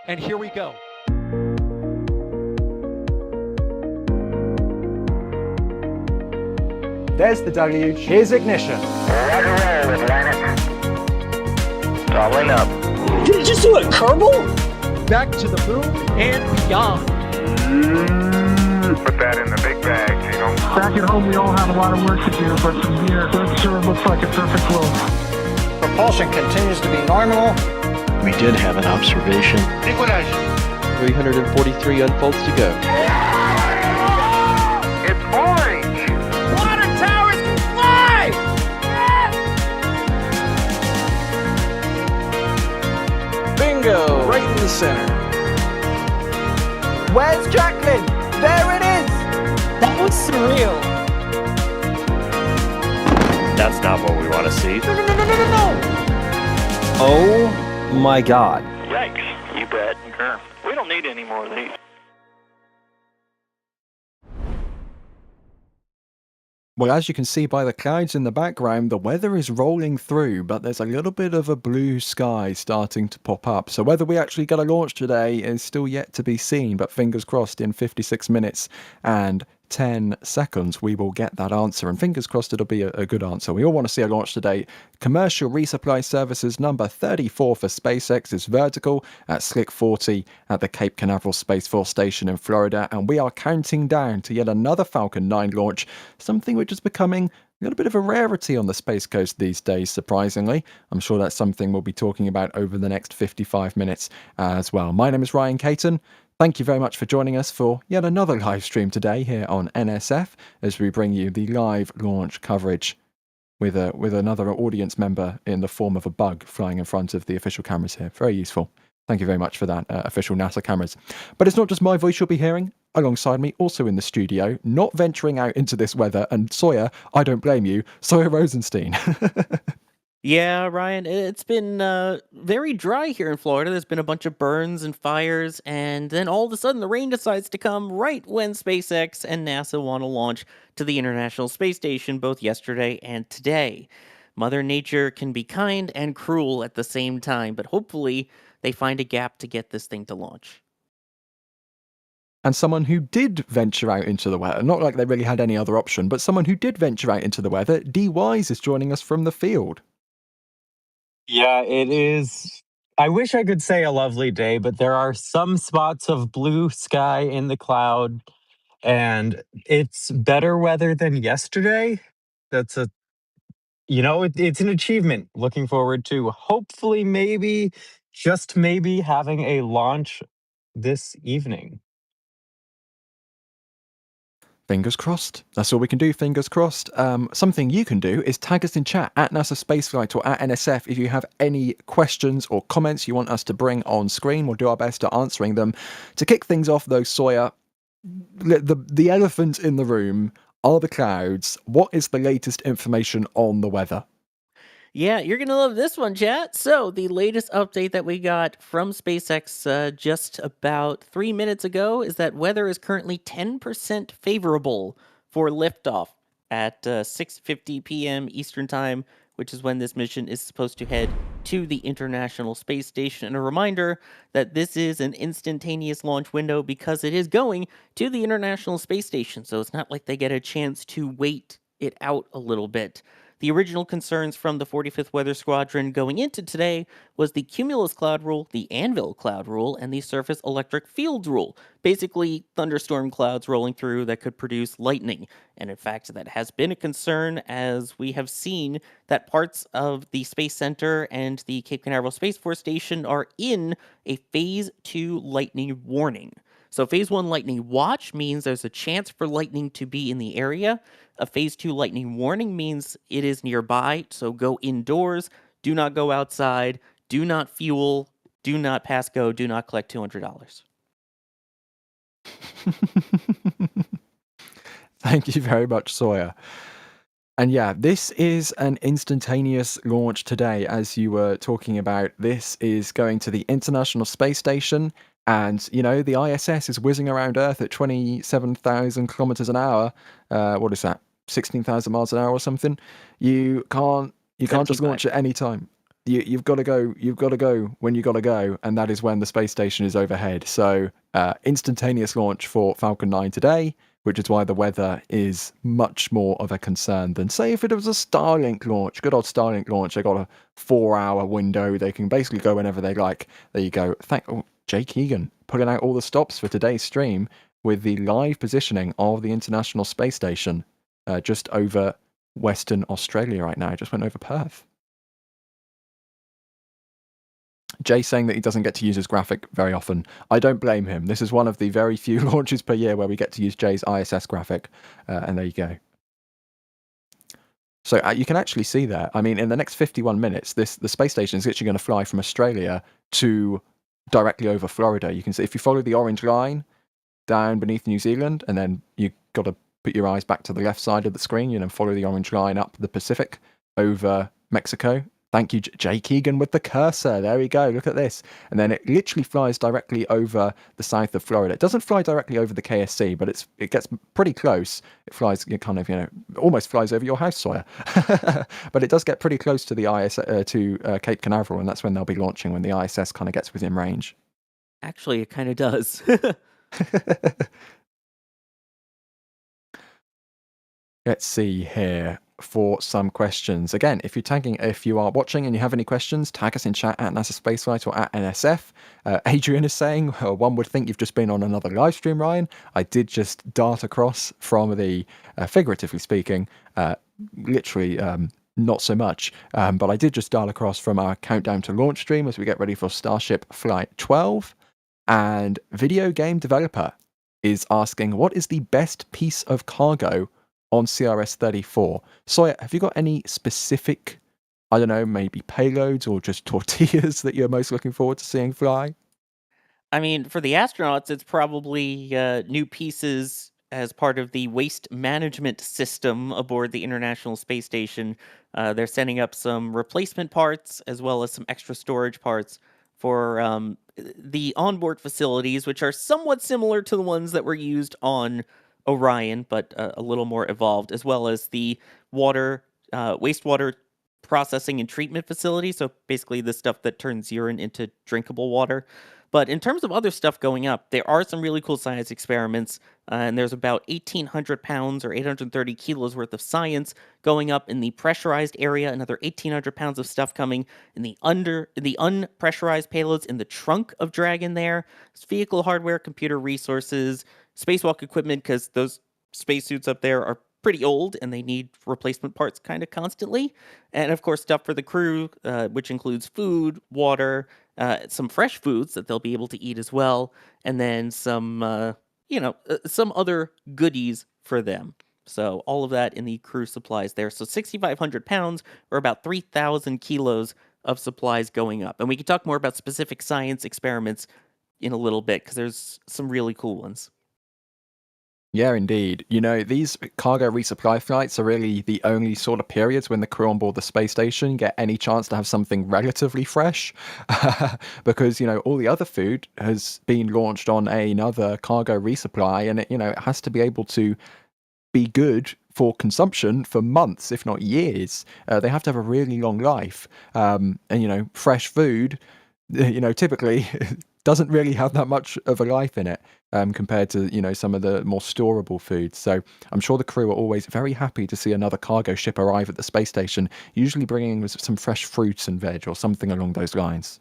And here we go. There's the deluge. Here's ignition. Doubling up. Did you just do a Kerbal? Back to the moon and beyond. Put that in the big bag, Gino. Back at home, we all have a lot of work to do, but from here, it sure looks like a perfect world. Propulsion continues to be normal. We did have an observation. Equalizer. 343 unfolds to go. It's orange. Water towers can fly! Bingo! Right in the center. Where's Jacqueline? There it is! That was surreal. That's not what we want to see. No! Oh my god. Yikes. You bet. Sure. We don't need any more of these. Well, as you can see by the clouds in the background, the weather is rolling through, but there's a little bit of a blue sky starting to pop up. So whether we actually get a launch today is still yet to be seen, but fingers crossed in 56 minutes and 10 seconds we will get that answer, and fingers crossed it'll be a good answer. We all want to see a launch today. Commercial resupply services number 34 for SpaceX is vertical at Slick 40 at the Cape Canaveral Space Force Station in Florida, and we are counting down to yet another Falcon 9 launch, something which is becoming a little bit of a rarity on the Space Coast these days, surprisingly. I'm sure that's something we'll be talking about over the next 55 minutes as well. My name is Ryan Caton. Thank you very much for joining us for yet another live stream today here on NSF as we bring you the live launch coverage with another audience member in the form of a bug flying in front of the official cameras here. Very useful. Thank you very much for that, official NASA cameras. But it's not just my voice you'll be hearing. Alongside me, also in the studio, not venturing out into this weather, and Sawyer, I don't blame you, Sawyer Rosenstein. Yeah, Ryan, it's been very dry here in Florida. There's been a bunch of burns and fires, and then all of a sudden the rain decides to come right when SpaceX and NASA want to launch to the International Space Station both yesterday and today. Mother Nature can be kind and cruel at the same time, but hopefully they find a gap to get this thing to launch. And someone who did venture out into the weather, not like they really had any other option, but someone who did venture out into the weather, D. Wise is joining us from the field. Yeah, it is. I wish I could say a lovely day, but there are some spots of blue sky in the cloud, and it's better weather than yesterday. That's it's an achievement. Looking forward to hopefully, maybe, just maybe having a launch this evening. Fingers crossed. That's all we can do, fingers crossed. Something you can do is tag us in chat at NASA Spaceflight or at NSF if you have any questions or comments you want us to bring on screen. We'll do our best at answering them. To kick things off, though, Sawyer, the elephant in the room are the clouds. What is the latest information on the weather? Yeah, you're going to love this one, chat. So, the latest update that we got from SpaceX just about 3 minutes ago is that weather is currently 10% favorable for liftoff at 6:50 p.m. Eastern Time, which is when this mission is supposed to head to the International Space Station. And a reminder that this is an instantaneous launch window because it is going to the International Space Station. So, it's not like they get a chance to wait it out a little bit. The original concerns from the 45th Weather Squadron going into today was the cumulus cloud rule, the anvil cloud rule, and the surface electric fields rule. Basically, thunderstorm clouds rolling through that could produce lightning. And in fact, that has been a concern as we have seen that parts of the Space Center and the Cape Canaveral Space Force Station are in a Phase 2 lightning warning. So Phase 1 lightning watch means there's a chance for lightning to be in the area. A Phase 2 lightning warning means it is nearby, so go indoors, do not go outside, do not fuel, do not pass go, do not collect $200. Thank you very much, Sawyer. And yeah, this is an instantaneous launch today, as you were talking about. This is going to the International Space Station, and, you know, the ISS is whizzing around Earth at 27,000 kilometers an hour. What is that? 16,000 miles an hour or something? You can't just launch at any time. you've got to go. You've got to go when you got to go, and that is when the space station is overhead. So instantaneous launch for Falcon 9 today, which is why the weather is much more of a concern than, say, if it was a Starlink launch. Good old Starlink launch. They got a 4-hour window. They can basically go whenever they like. There you go. Jake Egan pulling out all the stops for today's stream with the live positioning of the International Space Station just over Western Australia right now. Just went over Perth. Jay saying that he doesn't get to use his graphic very often. I don't blame him. This is one of the very few launches per year where we get to use Jay's ISS graphic. And there you go. So you can actually see there. I mean, in the next 51 minutes, the space station is actually going to fly from Australia to directly over Florida. You can see if you follow the orange line down beneath New Zealand, and then you've got to put your eyes back to the left side of the screen, and then follow the orange line up the Pacific over Mexico. Thank you, Jake Egan, with the cursor. There we go. Look at this. And then it literally flies directly over the south of Florida. It doesn't fly directly over the KSC, but it gets pretty close. It flies kind of, almost flies over your house, Sawyer. But it does get pretty close to the Cape Canaveral, and that's when they'll be launching, when the ISS kind of gets within range. Actually, it kind of does. Let's see here for some questions. Again, if you are watching and you have any questions, tag us in chat at NASA Spaceflight or at NSF. Adrian is saying, one would think you've just been on another live stream, Ryan. I did just dart across from the, figuratively speaking, literally not so much, but I did just dart across from our countdown to launch stream as we get ready for Starship Flight 12. And Video Game Developer is asking, what is the best piece of cargo on CRS-34? Sawyer, have you got any specific, I don't know, maybe payloads or just tortillas that you're most looking forward to seeing fly? I mean, for the astronauts, it's probably new pieces as part of the waste management system aboard the International Space Station. They're sending up some replacement parts as well as some extra storage parts for the onboard facilities, which are somewhat similar to the ones that were used on Orion, but a little more evolved, as well as the wastewater processing and treatment facility. So basically the stuff that turns urine into drinkable water. But in terms of other stuff going up, there are some really cool science experiments, and there's about 1,800 pounds or 830 kilos worth of science going up in the pressurized area, another 1,800 pounds of stuff coming in the unpressurized payloads in the trunk of Dragon there. It's vehicle hardware, computer resources, spacewalk equipment, because those spacesuits up there are pretty old and they need replacement parts kind of constantly. And of course, stuff for the crew, which includes food, water, some fresh foods that they'll be able to eat as well, and then some, some other goodies for them. So all of that in the crew supplies there. So 6,500 pounds or about 3,000 kilos of supplies going up. And we can talk more about specific science experiments in a little bit because there's some really cool ones. Yeah, indeed. These cargo resupply flights are really the only sort of periods when the crew on board the space station get any chance to have something relatively fresh. Because, all the other food has been launched on another cargo resupply, and it has to be able to be good for consumption for months, if not years. They have to have a really long life. And, fresh food, typically doesn't really have that much of a life in it compared to, some of the more storable foods. So I'm sure the crew are always very happy to see another cargo ship arrive at the space station, usually bringing with some fresh fruits and veg or something along those lines.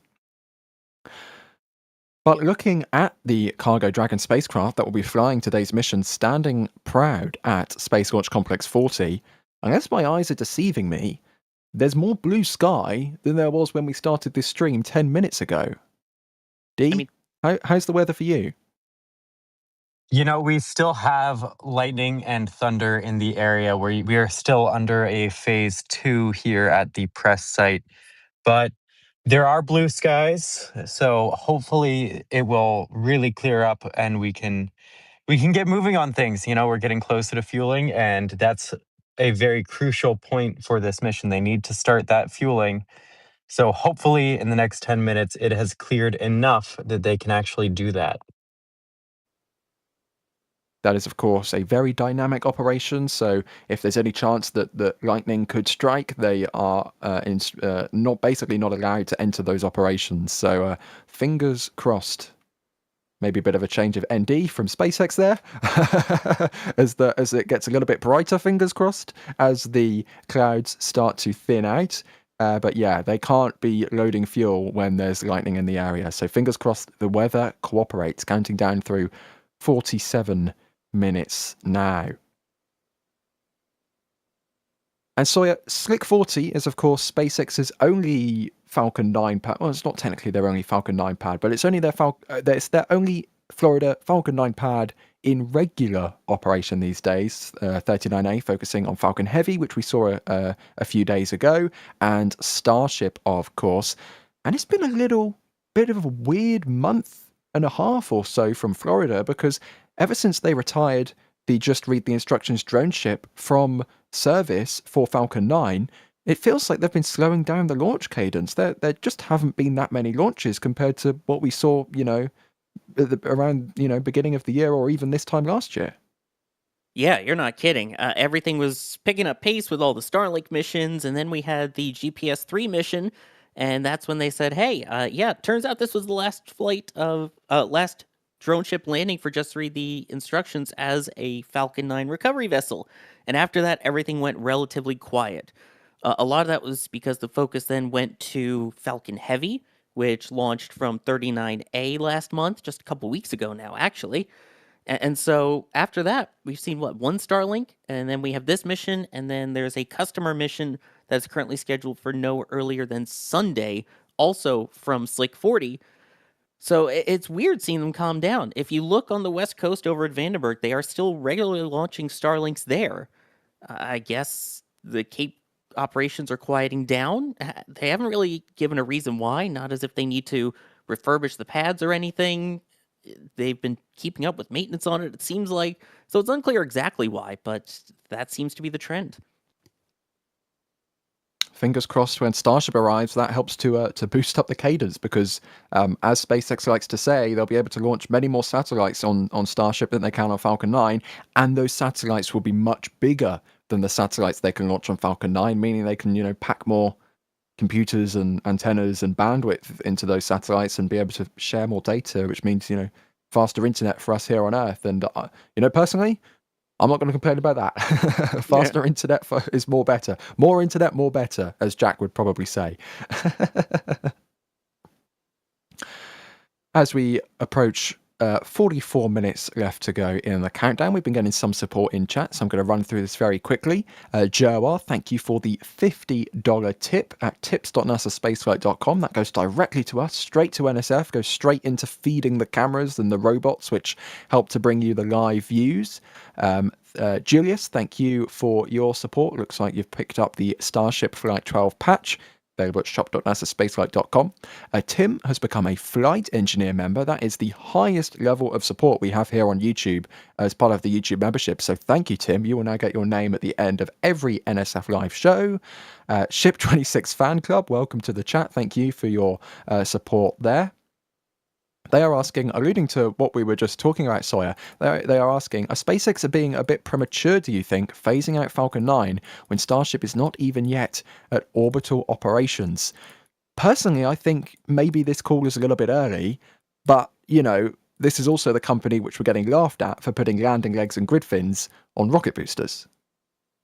But looking at the Cargo Dragon spacecraft that will be flying today's mission, standing proud at Space Launch Complex 40, unless my eyes are deceiving me, there's more blue sky than there was when we started this stream 10 minutes ago. D, how's the weather for you? We still have lightning and thunder in the area where we are still under a phase 2 here at the press site, but there are blue skies, so hopefully it will really clear up and we can get moving on things. We're getting closer to fueling, and that's a very crucial point for this mission. They need to start that fueling. So hopefully in the next 10 minutes, it has cleared enough that they can actually do that. That is, of course, a very dynamic operation. So if there's any chance that the lightning could strike, they are not allowed to enter those operations. So fingers crossed. Maybe a bit of a change of ND from SpaceX there, as it gets a little bit brighter. Fingers crossed as the clouds start to thin out. But yeah, they can't be loading fuel when there's lightning in the area. So fingers crossed the weather cooperates. Counting down through 47 minutes now. And Sawyer, Slick 40 is, of course, SpaceX's only Falcon 9 pad. Well, it's not technically their only Falcon 9 pad, but it's only it's their only Florida Falcon 9 pad in regular operation these days. 39A focusing on Falcon Heavy, which we saw a few days ago, and Starship, of course. And it's been a little bit of a weird month and a half or so from Florida, because ever since they retired the Just Read the Instructions drone ship from service for Falcon 9, it feels like they've been slowing down the launch cadence. There just haven't been that many launches compared to what we saw, around, beginning of the year or even this time last year. Yeah, you're not kidding. Everything was picking up pace with all the Starlink missions, and then we had the GPS-3 mission, and that's when they said, hey, turns out this was the last last drone ship landing for Just Read the Instructions as a Falcon 9 recovery vessel. And after that, everything went relatively quiet. A lot of that was because the focus then went to Falcon Heavy, which launched from 39A last month, just a couple weeks ago now, actually. And so after that, we've seen, one Starlink, and then we have this mission, and then there's a customer mission that's currently scheduled for no earlier than Sunday, also from Slick 40. So it's weird seeing them calm down. If you look on the West Coast over at Vandenberg, they are still regularly launching Starlinks there. I guess the Cape operations are quieting down. They haven't really given a reason why, not as if they need to refurbish the pads or anything. They've been keeping up with maintenance on it, it seems like. So it's unclear exactly why, but that seems to be the trend. Fingers crossed when Starship arrives, that helps to boost up the cadence, because as SpaceX likes to say, they'll be able to launch many more satellites on Starship than they can on Falcon 9, and those satellites will be much bigger than the satellites they can launch on Falcon 9, meaning they can, pack more computers and antennas and bandwidth into those satellites and be able to share more data, which means, faster internet for us here on Earth. And, personally, I'm not going to complain about that. Faster internet is more better. More internet, more better, as Jack would probably say. As we approach 44 minutes left to go in the countdown, we've been getting some support in chat, so I'm going to run through this very quickly. Joar, thank you for the $50 tip at tips.nasaspaceflight.com. That goes directly to us, straight to NSF, goes straight into feeding the cameras and the robots, which help to bring you the live views. Julius, thank you for your support. Looks like you've picked up the Starship Flight 12 patch, available at shop.nasaspaceflight.com. Tim has become a flight engineer member. That is the highest level of support we have here on YouTube as part of the YouTube membership. So thank you, Tim. You will now get your name at the end of every NSF live show. Ship26 Fan Club, welcome to the chat. Thank you for your support there. They are asking, alluding to what we were just talking about, Sawyer, they are asking, are SpaceX being a bit premature, do you think, phasing out Falcon 9 when Starship is not even yet at orbital operations? Personally, I think maybe this call is a little bit early, but, this is also the company which we're getting laughed at for putting landing legs and grid fins on rocket boosters.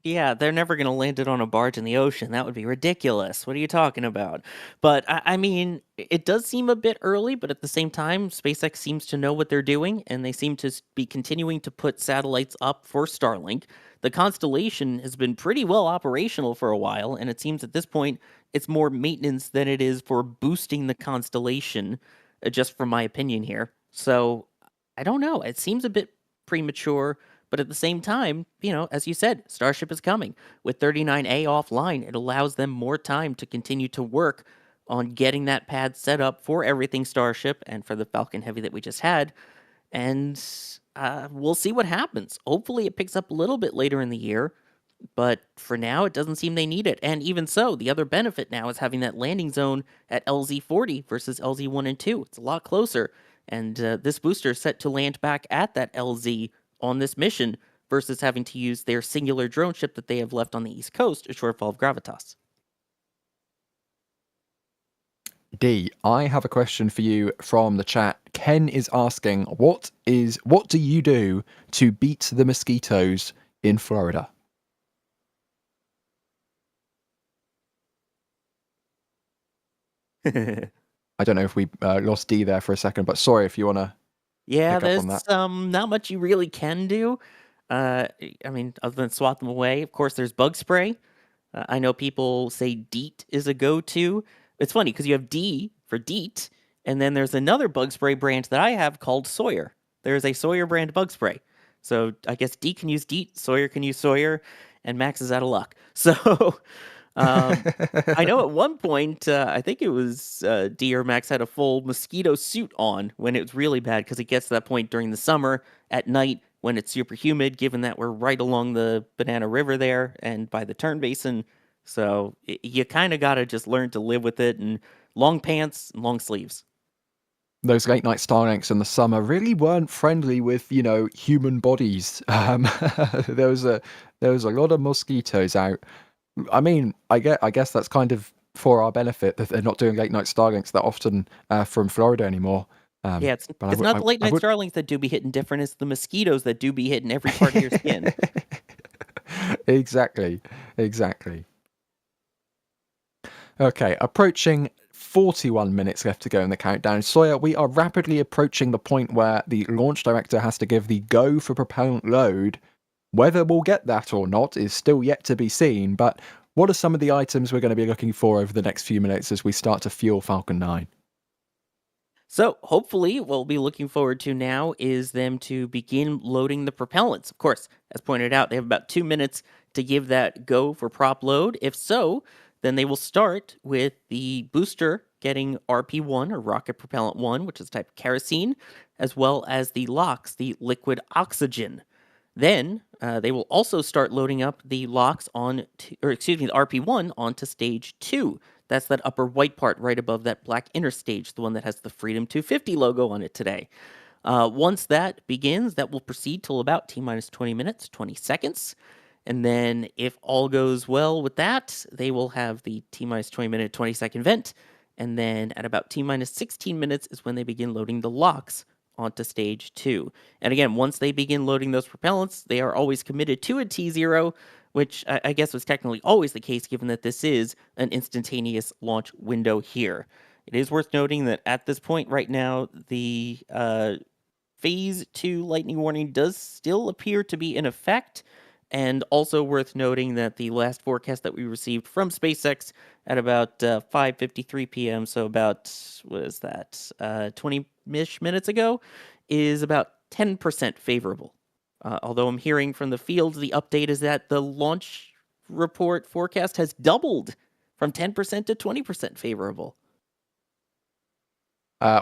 Yeah, they're never going to land it on a barge in the ocean. That would be ridiculous. What are you talking about? But, I mean, it does seem a bit early, but at the same time, SpaceX seems to know what they're doing, and they seem to be continuing to put satellites up for Starlink. The constellation has been pretty well operational for a while, and it seems at this point it's more maintenance than it is for boosting the constellation, just from my opinion here. So, I don't know. It seems a bit premature. But at the same time, as you said, Starship is coming. With 39A offline, it allows them more time to continue to work on getting that pad set up for everything Starship and for the Falcon Heavy that we just had. And we'll see what happens. Hopefully it picks up a little bit later in the year. But for now, it doesn't seem they need it. And even so, the other benefit now is having that landing zone at LZ40 versus LZ1 and 2. It's a lot closer. And this booster is set to land back at that LZ on this mission versus having to use their singular drone ship that they have left on the East Coast, a Shortfall of Gravitas. D, I have a question for you from the chat. Ken is asking, what do you do to beat the mosquitoes in Florida? I don't know if we lost D there for a second, but sorry if you want to Yeah, pick up there's on that. not much you really can do. I mean, other than swat them away. Of course, there's bug spray. I know people say DEET is a go-to. It's funny because you have D for DEET, and then there's another bug spray brand that I have called Sawyer. There's a Sawyer brand bug spray. So I guess DEET can use DEET, Sawyer can use Sawyer, and Max is out of luck. So I know at one point, I think it was D or Max had a full mosquito suit on when it was really bad because it gets to that point during the summer at night when it's super humid, given that we're right along the Banana River there and by the Turn Basin. So you kind of got to just learn to live with it, and long pants and long sleeves. Those late night Starlinks in the summer really weren't friendly with, human bodies. There was a lot of mosquitoes out. I mean, I guess that's kind of for our benefit that they're not doing late night Starlinks that often from Florida anymore. Yeah, it's but not the late night Starlinks that do be hitting different. It's the mosquitoes that do be hitting every part of your skin. Exactly. Okay, approaching 41 minutes left to go in the countdown. Sawyer, we are rapidly approaching the point where the launch director has to give the go for propellant load. Whether we'll get that or not is still yet to be seen, but what are some of the items we're going to be looking for over the next few minutes as we start to fuel Falcon 9? So hopefully what we'll be looking forward to now is them to begin loading the propellants. Of course, as pointed out, they have about 2 minutes to give that go for prop load. If so, then they will start with the booster getting RP1 or rocket propellant 1, which is type kerosene, as well as the LOX, the liquid oxygen. Then they will also start loading up the LOX the RP1 onto stage 2. That's that upper white part right above that black inner stage, the one that has the Freedom 250 logo on it today. Once that begins, that will proceed till about T-minus 20 minutes, 20 seconds. And then if all goes well with that, they will have the T-minus 20 minute, 20 second vent. And then at about T-minus 16 minutes is when they begin loading the LOX onto stage 2. And again, once they begin loading those propellants, they are always committed to a T0, which I guess was technically always the case given that this is an instantaneous launch window here. It is worth noting that at this point right now, the Phase 2 lightning warning does still appear to be in effect, and also worth noting that the last forecast that we received from SpaceX at about 5:53 p.m., so about, 20-ish minutes ago, is about 10% favorable. Although I'm hearing from the field, the update is that the launch report forecast has doubled from 10% to 20% favorable.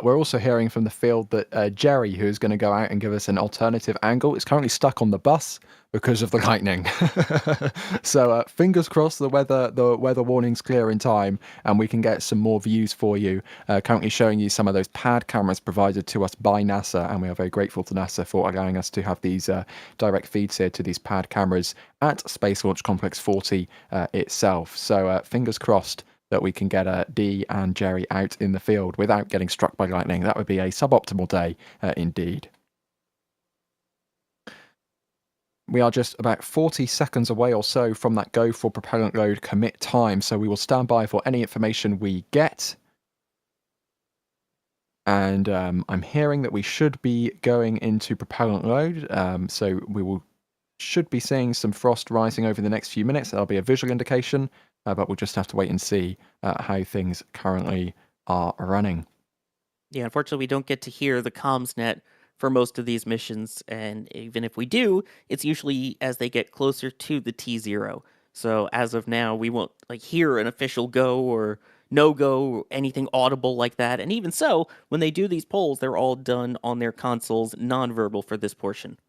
We're also hearing from the field that Jerry, who's going to go out and give us an alternative angle, is currently stuck on the bus because of the lightning. So fingers crossed the weather warning's clear in time and we can get some more views for you. Currently showing you some of those pad cameras provided to us by NASA, and we are very grateful to NASA for allowing us to have these direct feeds here to these pad cameras at Space Launch Complex 40 itself. So fingers crossed that we can get D and Jerry out in the field without getting struck by lightning. That would be a suboptimal day indeed. We are just about 40 seconds away or so from that go for propellant load commit time, so we will stand by for any information we get. And I'm hearing that we should be going into propellant load, so we should be seeing some frost rising over the next few minutes. That'll be a visual indication, but we'll just have to wait and see how things currently are running. Yeah, unfortunately, we don't get to hear the comms net for most of these missions, and even if we do, it's usually as they get closer to the T0. So as of now, we won't hear an official go or no go or anything audible like that. And even so, when they do these polls, they're all done on their consoles, non-verbal for this portion.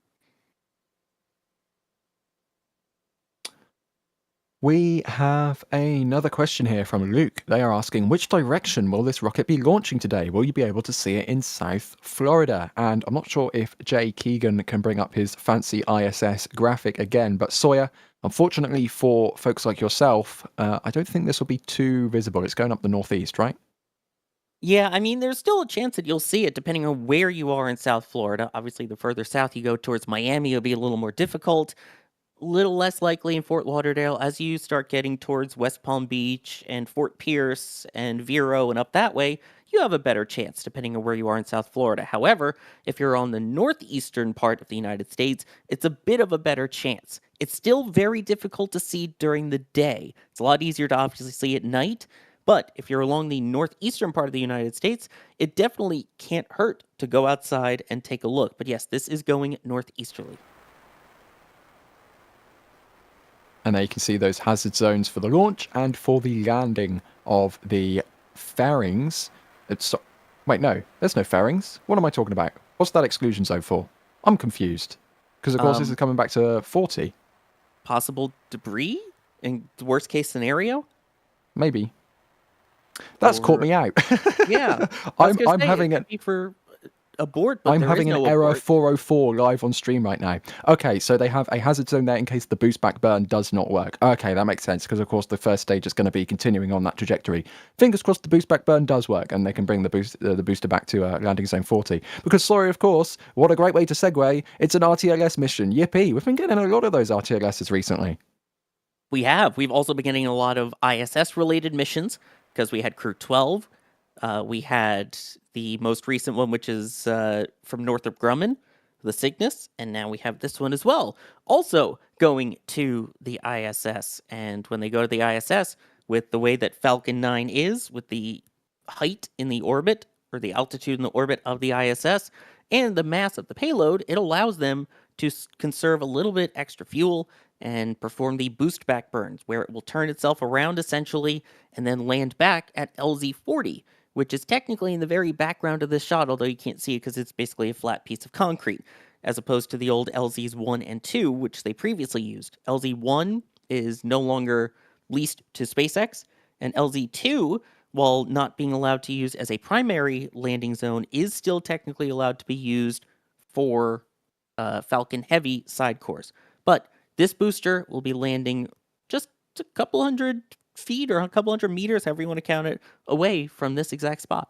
We have another question here from Luke. They are asking, which direction will this rocket be launching today? Will you be able to see it in South Florida? And I'm not sure if Jay Keegan can bring up his fancy ISS graphic again, but Sawyer, unfortunately for folks like yourself, I don't think this will be too visible. It's going up the northeast, right? Yeah, I mean, there's still a chance that you'll see it depending on where you are in South Florida. Obviously, the further south you go towards Miami, it'll be a little more difficult. Little less likely in Fort Lauderdale. As you start getting towards West Palm Beach and Fort Pierce and Vero and up that way, you have a better chance depending on where you are in South Florida. However, if you're on the northeastern part of the United States, it's a bit of a better chance. It's still very difficult to see during the day. It's a lot easier to obviously see at night, but if you're along the northeastern part of the United States, it definitely can't hurt to go outside and take a look. But yes, this is going northeasterly. And there you can see those hazard zones for the launch and for the landing of the fairings. Wait, no, there's no fairings. What am I talking about? What's that exclusion zone for? I'm confused. Because, of course, this is coming back to 40. Possible debris in the worst case scenario? Maybe. That's caught me out. Yeah. I'm having it. For abort, but I'm there having is an no error abort. 404 live on stream right now. Okay, so they have a hazard zone there in case the boost back burn does not work. Okay, that makes sense because of course the first stage is going to be continuing on that trajectory. Fingers crossed the boost back burn does work and they can bring the booster back to landing zone 40. Because sorry, of course, what a great way to segue. It's an RTLS mission. Yippee! We've been getting a lot of those RTLSs recently. We have. We've also been getting a lot of ISS related missions because we had Crew 12. We had the most recent one, which is from Northrop Grumman, the Cygnus, and now we have this one as well. Also going to the ISS, and when they go to the ISS, with the way that Falcon 9 is, with the height in the orbit, or the altitude in the orbit of the ISS, and the mass of the payload, it allows them to conserve a little bit extra fuel and perform the boost back burns, where it will turn itself around essentially and then land back at LZ-40, which is technically in the very background of this shot, although you can't see it because it's basically a flat piece of concrete, as opposed to the old LZs 1 and 2, which they previously used. LZ-1 is no longer leased to SpaceX, and LZ-2, while not being allowed to use as a primary landing zone, is still technically allowed to be used for Falcon Heavy side cores. But this booster will be landing just a couple hundred feet or a couple hundred meters, however you want to count it, away from this exact spot.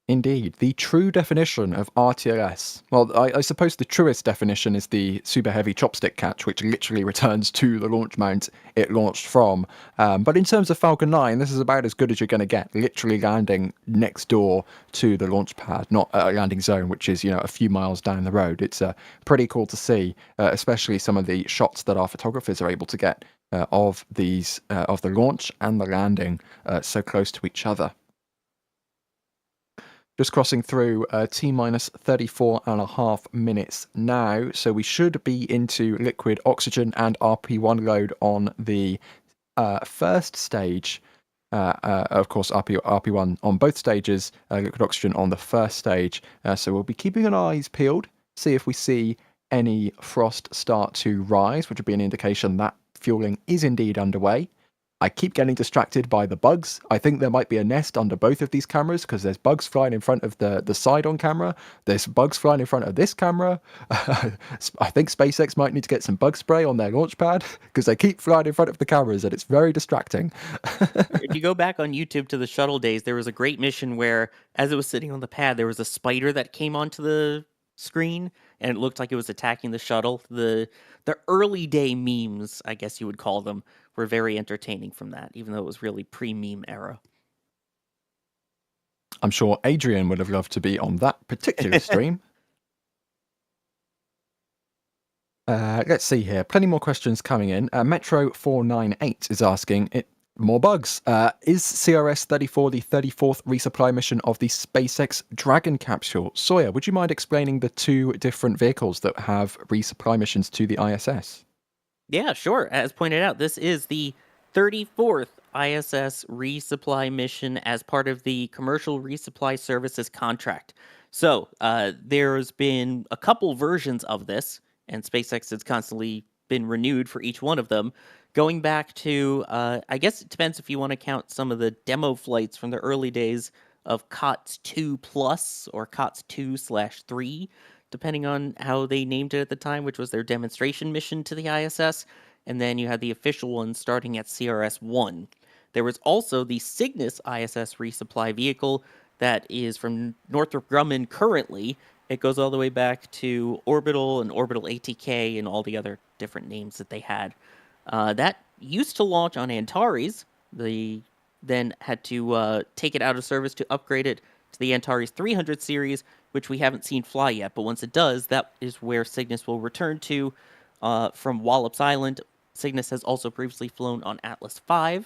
Indeed, the true definition of RTLS. Well, I suppose the truest definition is the super heavy chopstick catch, which literally returns to the launch mount it launched from. But in terms of Falcon 9, this is about as good as you're going to get, literally landing next door to the launch pad, not a landing zone, which is, a few miles down the road. It's pretty cool to see, especially some of the shots that our photographers are able to get of the launch and the landing so close to each other. Just crossing through T-minus 34.5 minutes now, so we should be into liquid oxygen and RP1 load on the first stage. Of course, RP1 on both stages, liquid oxygen on the first stage. So we'll be keeping our eyes peeled, see if we see any frost start to rise, which would be an indication that fueling is indeed underway. I keep getting distracted by the bugs. I think there might be a nest under both of these cameras because there's bugs flying in front of the side on camera. There's bugs flying in front of this camera. I think SpaceX might need to get some bug spray on their launch pad because they keep flying in front of the cameras and it's very distracting. If you go back on YouTube to the shuttle days, there was a great mission where, as it was sitting on the pad, there was a spider that came onto the screen and it looked like it was attacking the shuttle. The early day memes, I guess you would call them, were very entertaining from that, even though it was really pre-meme era. I'm sure Adrian would have loved to be on that particular stream. Let's see here. Plenty more questions coming in. Metro498 is asking, more bugs. Is CRS-34 the 34th resupply mission of the SpaceX Dragon capsule? Sawyer, would you mind explaining the two different vehicles that have resupply missions to the ISS? Yeah, sure. As pointed out, this is the 34th ISS resupply mission as part of the Commercial Resupply Services contract. So there's been a couple versions of this, and SpaceX is constantly been renewed for each one of them. Going back to, I guess it depends if you want to count some of the demo flights from the early days of COTS 2 Plus or COTS 2/3, depending on how they named it at the time, which was their demonstration mission to the ISS. And then you had the official one starting at CRS-1. There was also the Cygnus ISS resupply vehicle that is from Northrop Grumman currently. It goes all the way back to Orbital and Orbital ATK and all the other different names that they had. That used to launch on Antares. They then had to take it out of service to upgrade it to the Antares 300 series, which we haven't seen fly yet. But once it does, that is where Cygnus will return to from Wallops Island. Cygnus has also previously flown on Atlas V.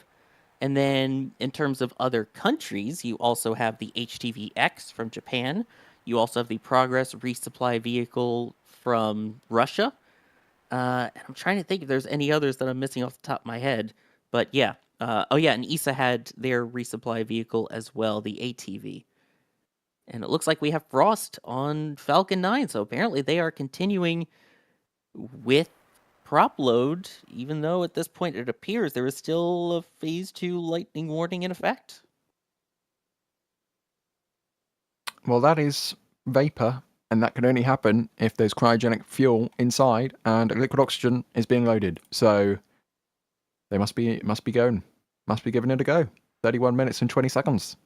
And then in terms of other countries, you also have the HTV-X from Japan. You also have the Progress resupply vehicle from Russia. And I'm trying to think if there's any others that I'm missing off the top of my head. But yeah. And ESA had their resupply vehicle as well, the ATV. And it looks like we have Frost on Falcon 9. So apparently they are continuing with prop load, even though at this point it appears there is still a Phase 2 lightning warning in effect. Well, that is vapor, and that can only happen if there's cryogenic fuel inside and liquid oxygen is being loaded. So they must be giving it a go. 31 minutes and 20 seconds.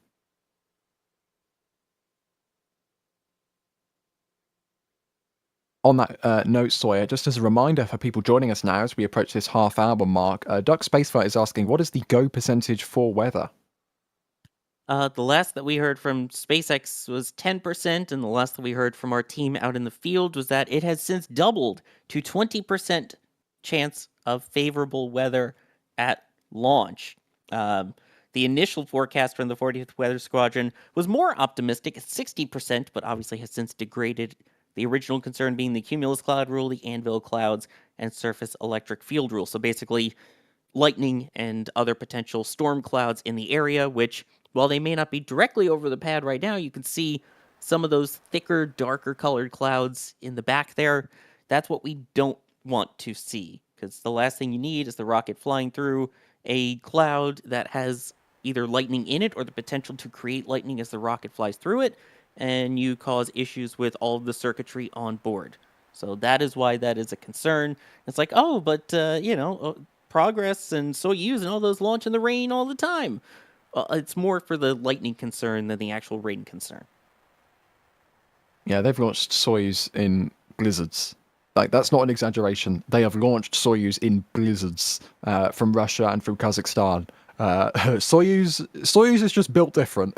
On that note, Sawyer, just as a reminder for people joining us now as we approach this half-hour mark, Duck Spaceflight is asking, what is the go percentage for weather? The last that we heard from SpaceX was 10%, and the last that we heard from our team out in the field was that it has since doubled to 20% chance of favorable weather at launch. The initial forecast from the 40th Weather Squadron was more optimistic at 60%, but obviously has since degraded. The original concern being the cumulus cloud rule, the anvil clouds, and surface electric field rule. So basically, lightning and other potential storm clouds in the area, which, while they may not be directly over the pad right now, you can see some of those thicker, darker colored clouds in the back there. That's what we don't want to see, because the last thing you need is the rocket flying through a cloud that has either lightning in it or the potential to create lightning as the rocket flies through it, and you cause issues with all of the circuitry on board. So that is why that is a concern. It's like, oh, but, Progress and Soyuz and all those launch in the rain all the time. It's more for the lightning concern than the actual rain concern. Yeah, they've launched Soyuz in blizzards. Like, that's not an exaggeration. They have launched Soyuz in blizzards from Russia and from Kazakhstan. Soyuz is just built different.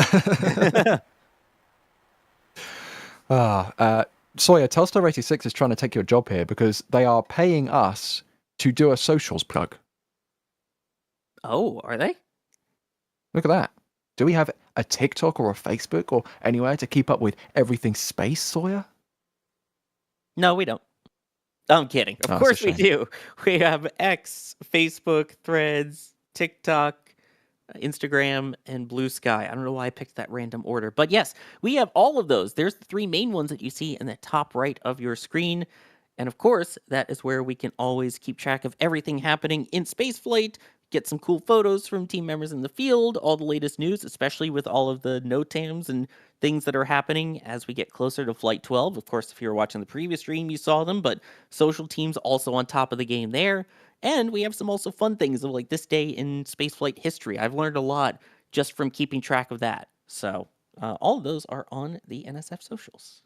Sawyer, Telstar 86 is trying to take your job here because they are paying us to do a socials plug. Oh, are they? Look at that. Do we have a TikTok or a Facebook or anywhere to keep up with everything space, Sawyer? No, we don't. I'm kidding. Of course we do. We have X, Facebook, Threads, TikTok, Instagram, and Blue Sky. I don't know why I picked that random order. But yes, we have all of those. There's the three main ones that you see in the top right of your screen. And of course, that is where we can always keep track of everything happening in spaceflight, get some cool photos from team members in the field, all the latest news, especially with all of the NOTAMs and things that are happening as we get closer to Flight 12. Of course, if you were watching the previous stream, you saw them, but social teams also on top of the game there. And we have some also fun things of like this day in spaceflight history. I've learned a lot just from keeping track of that. So all of those are on the NSF socials.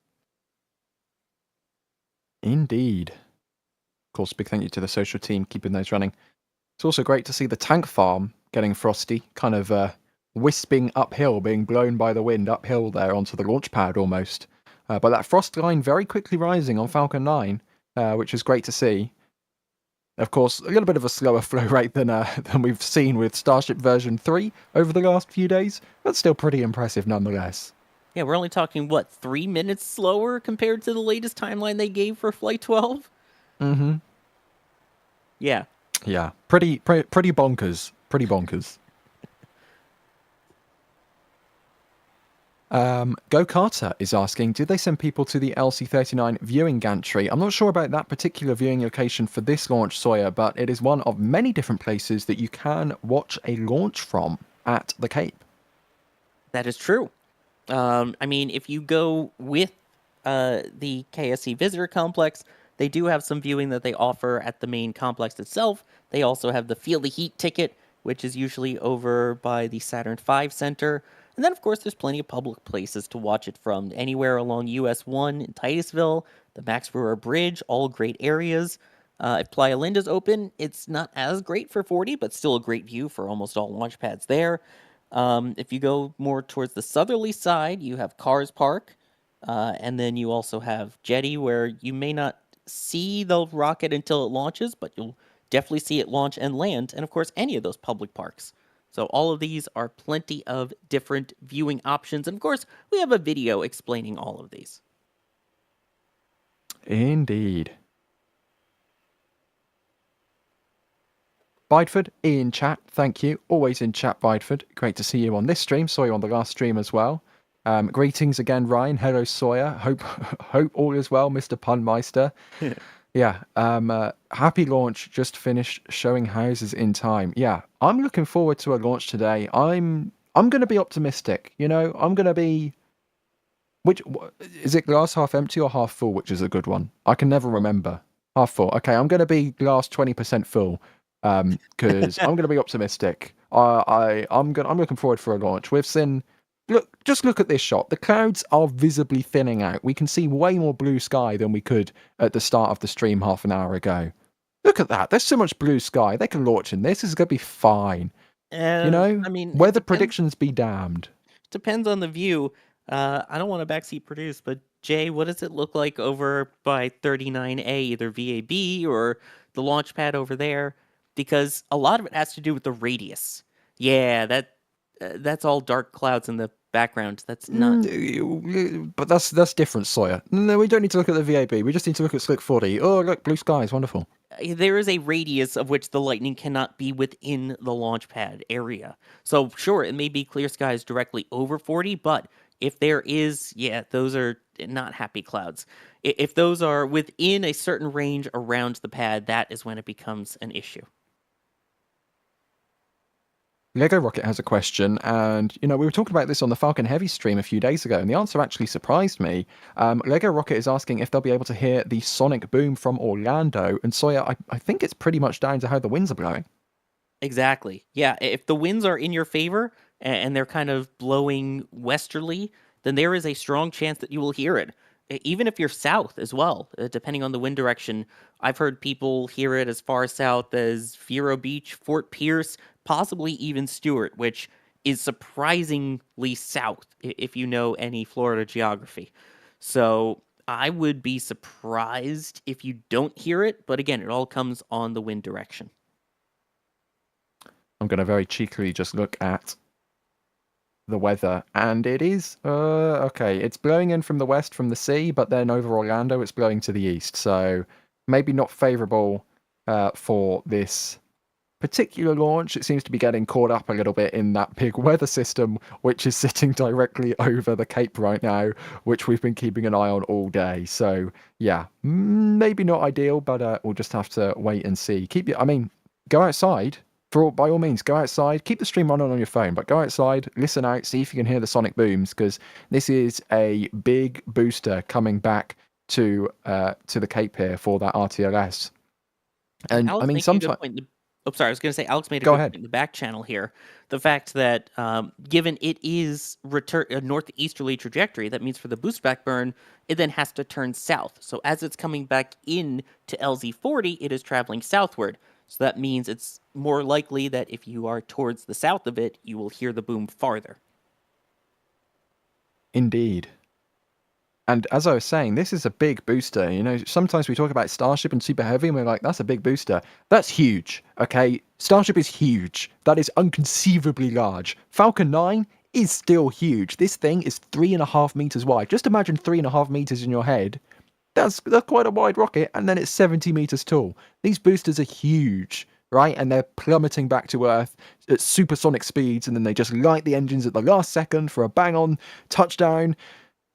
Indeed. Of course, big thank you to the social team keeping those running. It's also great to see the tank farm getting frosty, kind of wisping uphill, being blown by the wind uphill there onto the launch pad almost. But that frost line very quickly rising on Falcon 9, which is great to see. Of course, a little bit of a slower flow rate than we've seen with Starship version 3 over the last few days, but still pretty impressive nonetheless. Yeah, we're only talking, 3 minutes slower compared to the latest timeline they gave for Flight 12? Mm-hmm. Yeah. Yeah, pretty bonkers. Pretty bonkers. Go Carter is asking, did they send people to the LC-39 viewing gantry? I'm not sure about that particular viewing location for this launch, Sawyer, but it is one of many different places that you can watch a launch from at the Cape. That is true. I mean, if you go with the KSC Visitor Complex, they do have some viewing that they offer at the main complex itself. They also have the Feel the Heat ticket, which is usually over by the Saturn V Center. And then, of course, there's plenty of public places to watch it from. Anywhere along US 1 in Titusville, the Max Brewer Bridge, all great areas. If Playa Linda's open, it's not as great for 40, but still a great view for almost all launch pads there. If you go more towards the southerly side, you have Cars Park. And then you also have Jetty, where you may not see the rocket until it launches, but you'll definitely see it launch and land. And of course, any of those public parks. So all of these are plenty of different viewing options. And of course, we have a video explaining all of these. Indeed. Bideford in chat, thank you. Always in chat, Bideford. Great to see you on this stream. Saw you on the last stream as well. Greetings again, Ryan. Hello, Sawyer. Hope all is well, Mr. Punmeister. Yeah. Happy launch. Just finished showing houses in time. Yeah. I'm looking forward to a launch today. I'm going to be optimistic. You know, I'm going to be. Which is it? Glass half empty or half full? Which is a good one. I can never remember. Half full. Okay. I'm going to be glass 20% full. Because I'm going to be optimistic. I'm looking forward for a launch. We've seen. Just look at this shot. The clouds are visibly thinning out. We can see way more blue sky than we could at the start of the stream half an hour ago. Look at that. There's so much blue sky. They can launch in this. This is going to be fine. You know, I mean, weather predictions be damned. Depends on the view. I don't want to backseat produce, but Jay, what does it look like over by 39A, either VAB or the launch pad over there? Because a lot of it has to do with the radius. Yeah, that's all dark clouds in the background. That's not. But that's different, Sawyer. No, we don't need to look at the VAB. We just need to look at Slick 40. Oh, look, blue skies, wonderful. There is a radius of which the lightning cannot be within the launch pad area. So sure, it may be clear skies directly over 40, but if there is, those are not happy clouds. If those are within a certain range around the pad, that is when it becomes an issue. Lego Rocket has a question, and we were talking about this on the Falcon Heavy stream a few days ago, and the answer actually surprised me. Lego Rocket is asking if they'll be able to hear the sonic boom from Orlando, and Sawyer, I think it's pretty much down to how the winds are blowing. Exactly. Yeah, if the winds are in your favor and they're kind of blowing westerly, then there is a strong chance that you will hear it. Even if you're south as well, depending on the wind direction. I've heard people hear it as far south as Vero Beach, Fort Pierce, possibly even Stewart, which is surprisingly south if you know any Florida geography. So I would be surprised if you don't hear it, but again, it all comes on the wind direction. I'm going to very cheekily just look at the weather, and it is okay, it's blowing in from the west from the sea, but then over Orlando it's blowing to the east, so maybe not favorable for this particular launch. It seems to be getting caught up a little bit in that big weather system which is sitting directly over the Cape right now, which we've been keeping an eye on all day. So yeah, maybe not ideal, but we'll just have to wait and see. Go outside. By all means, go outside, keep the stream running on your phone, but go outside, listen out, see if you can hear the sonic booms, because this is a big booster coming back to the Cape here for that RTLS. And Alex sometimes. I was going to say, Alex made a good point in the back channel here. The fact that given it is a northeasterly trajectory, that means for the boost back burn, it then has to turn south. So as it's coming back in to LZ40, it is traveling southward. So that means it's more likely that if you are towards the south of it, you will hear the boom farther. Indeed. And as I was saying, this is a big booster. Sometimes we talk about Starship and Super Heavy, and we're like, that's a big booster. That's huge, okay? Starship is huge. That is unconceivably large. Falcon 9 is still huge. This thing is 3.5 meters wide. Just imagine 3.5 meters in your head. That's quite a wide rocket, and then it's 70 meters tall. These boosters are huge, right? And they're plummeting back to Earth at supersonic speeds, and then they just light the engines at the last second for a bang-on touchdown.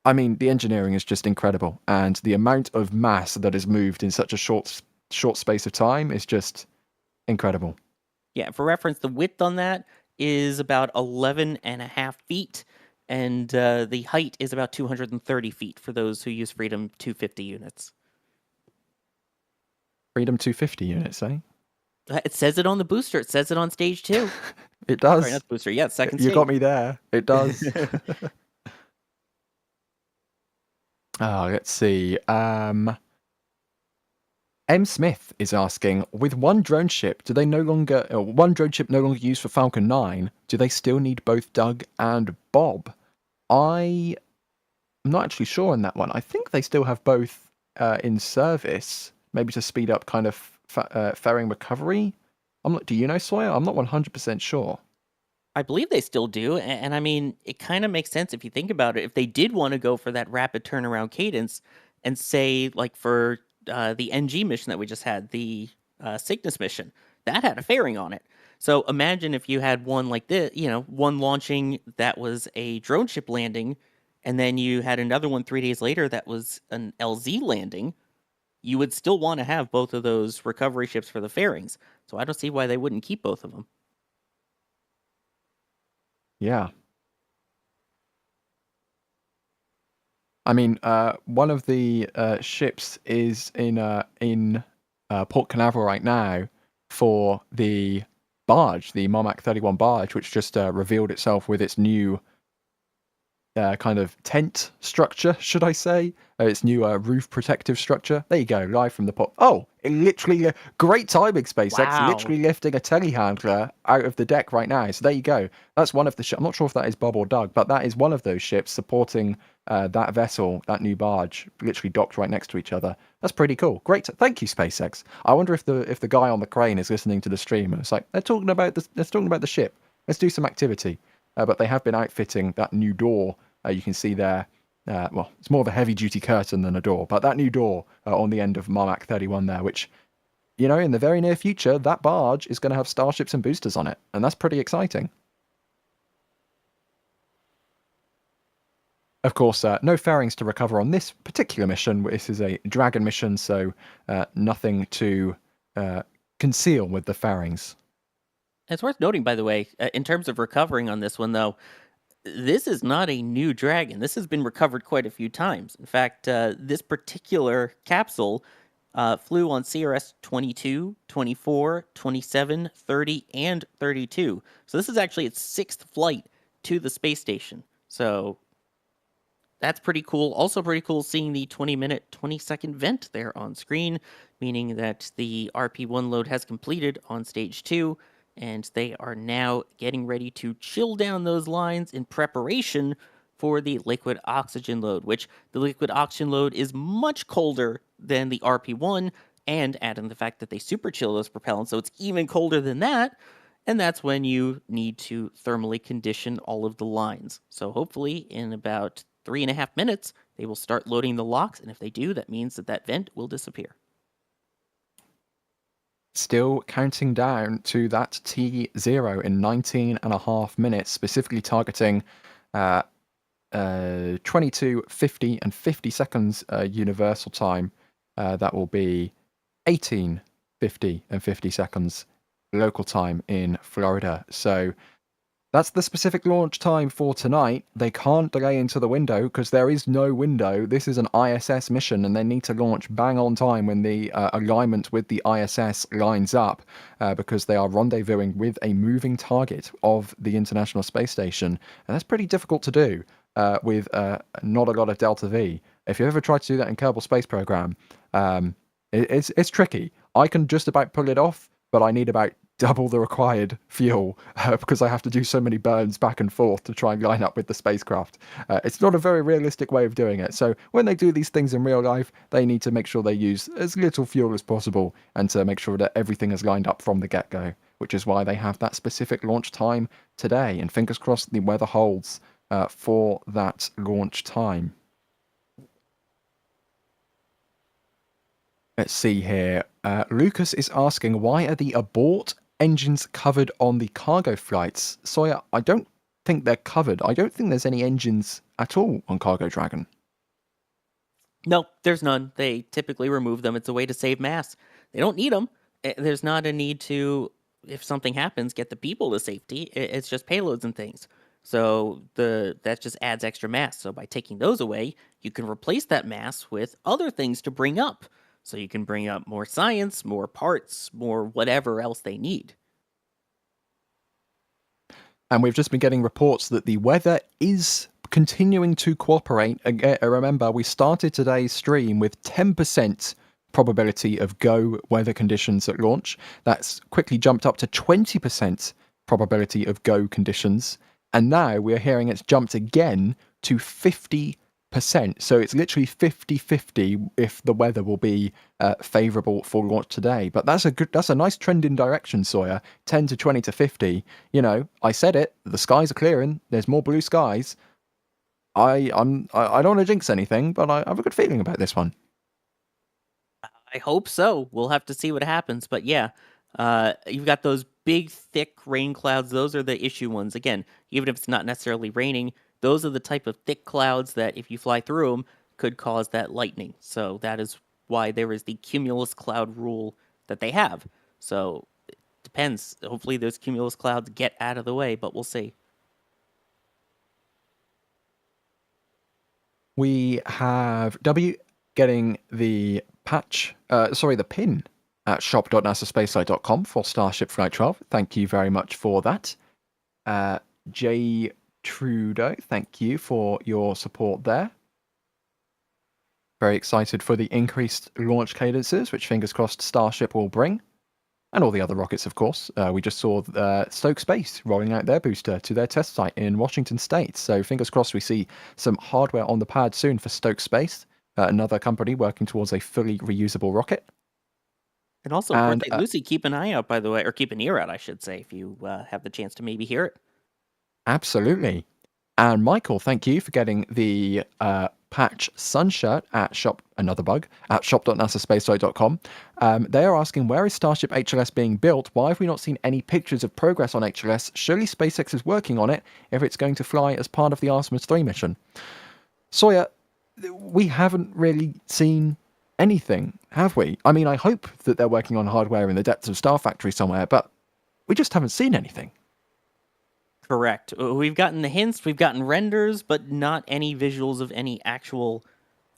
I mean, the engineering is just incredible, and the amount of mass that is moved in such a short space of time is just incredible. Yeah, for reference, the width on that is about 11.5 feet, and the height is about 230 feet for those who use Freedom 250 units. Freedom 250 units, eh? It says it on the booster. It says it on stage 2. It does. Sorry, not the booster. Yeah, second You stage. got me there. It does. Let's see. M. Smith is asking, with one drone ship, one drone ship no longer used for Falcon 9, do they still need both Doug and Bob? I'm not actually sure on that one. I think they still have both in service, maybe to speed up kind of ferrying recovery. Do you know, Sawyer? I'm not 100% sure. I believe they still do, and I mean, it kind of makes sense if you think about it. If they did want to go for that rapid turnaround cadence, and say, like for the NG mission that we just had, the Cygnus mission, that had a fairing on it. So imagine if you had one like this, one launching that was a drone ship landing, and then you had another one 3 days later that was an LZ landing. You would still want to have both of those recovery ships for the fairings. So I don't see why they wouldn't keep both of them. Yeah. I mean, one of the ships is in Port Canaveral right now for the barge, the Marmac 31 barge, which just revealed itself with its new kind of tent structure, should I say? Its new roof protective structure. There you go, live from the port. Oh, it literally, great timing, SpaceX. Wow. Literally lifting a telehandler out of the deck right now. So there you go. That's one of the ships. I'm not sure if that is Bob or Doug, but that is one of those ships supporting that vessel, that new barge, literally docked right next to each other. That's pretty cool. Great. Thank you, SpaceX. I wonder if the guy on the crane is listening to the stream and it's like, they're talking about the ship. Let's do some activity. But they have been outfitting that new door. You can see there, well, it's more of a heavy-duty curtain than a door, but that new door on the end of Marmac 31 there, which, in the very near future, that barge is going to have starships and boosters on it, and that's pretty exciting. Of course, no fairings to recover on this particular mission. This is a Dragon mission, so nothing to conceal with the fairings. It's worth noting, by the way, in terms of recovering on this one, though, this is not a new Dragon. This has been recovered quite a few times. In fact, this particular capsule flew on CRS-22, 24, 27, 30, and 32. So this is actually its 6th flight to the space station. So that's pretty cool. Also pretty cool seeing the 20-minute, 20-second vent there on screen, meaning that the RP1 load has completed on stage 2. And they are now getting ready to chill down those lines in preparation for the liquid oxygen load, which the liquid oxygen load is much colder than the RP1, and add in the fact that they super chill those propellants, so it's even colder than that, and that's when you need to thermally condition all of the lines. So hopefully in about 3.5 minutes, they will start loading the locks, and if they do, that means that that vent will disappear. Still counting down to that T0 in 19.5 minutes, specifically targeting 22, 50, and 50 seconds universal time. That will be 18, 50, and 50 seconds local time in Florida. So that's the specific launch time for tonight. They can't delay into the window because there is no window. This is an ISS mission and they need to launch bang on time when the alignment with the ISS lines up because they are rendezvousing with a moving target of the International Space Station. And that's pretty difficult to do with not a lot of Delta V. If you ever tried to do that in Kerbal Space Program, it's tricky. I can just about pull it off, but I need about double the required fuel because I have to do so many burns back and forth to try and line up with the spacecraft. It's not a very realistic way of doing it. So when they do these things in real life, they need to make sure they use as little fuel as possible and to make sure that everything is lined up from the get-go, which is why they have that specific launch time today. And fingers crossed the weather holds for that launch time. Let's see here. Lucas is asking, why are the abort engines covered on the cargo flights? Sawyer, I don't think they're covered. I don't think there's any engines at all on Cargo Dragon. No, there's none. They typically remove them. It's a way to save mass. They don't need them. There's not a need to, if something happens, get the people to safety. It's just payloads and things. So that just adds extra mass. So by taking those away, you can replace that mass with other things to bring up. So you can bring up more science, more parts, more whatever else they need. And we've just been getting reports that the weather is continuing to cooperate. Again, remember, we started today's stream with 10% probability of go weather conditions at launch. That's quickly jumped up to 20% probability of go conditions. And now we're hearing it's jumped again to 50%. So it's literally 50-50 if the weather will be favourable for launch today. But that's a nice trend in direction, Sawyer. 10 to 20 to 50. You know, I said it. The skies are clearing. There's more blue skies. I don't want to jinx anything, but I have a good feeling about this one. I hope so. We'll have to see what happens. But yeah, you've got those big, thick rain clouds. Those are the issue ones. Again, even if it's not necessarily raining, those are the type of thick clouds that if you fly through them could cause that lightning. So that is why there is the cumulus cloud rule that they have. So it depends. Hopefully those cumulus clouds get out of the way, but we'll see. We have W getting the the pin at shop.nasaspaceflight.com for Starship Flight 12. Thank you very much for that. J. Trudeau, thank you for your support there. Very excited for the increased launch cadences, which fingers crossed Starship will bring. And all the other rockets, of course. We just saw Stoke Space rolling out their booster to their test site in Washington State. So fingers crossed we see some hardware on the pad soon for Stoke Space, another company working towards a fully reusable rocket. And also, Birthday Lucy, keep an eye out, by the way, or keep an ear out, I should say, if you have the chance to maybe hear it. Absolutely. And Michael, thank you for getting the patch sun shirt at shop.nasaspaceflight.com. They are asking, where is Starship HLS being built? Why have we not seen any pictures of progress on HLS? Surely SpaceX is working on it if it's going to fly as part of the Artemis 3 mission. Sawyer, we haven't really seen anything, have we? I mean, I hope that they're working on hardware in the depths of Star Factory somewhere, but we just haven't seen anything. Correct. We've gotten the hints, we've gotten renders, but not any visuals of any actual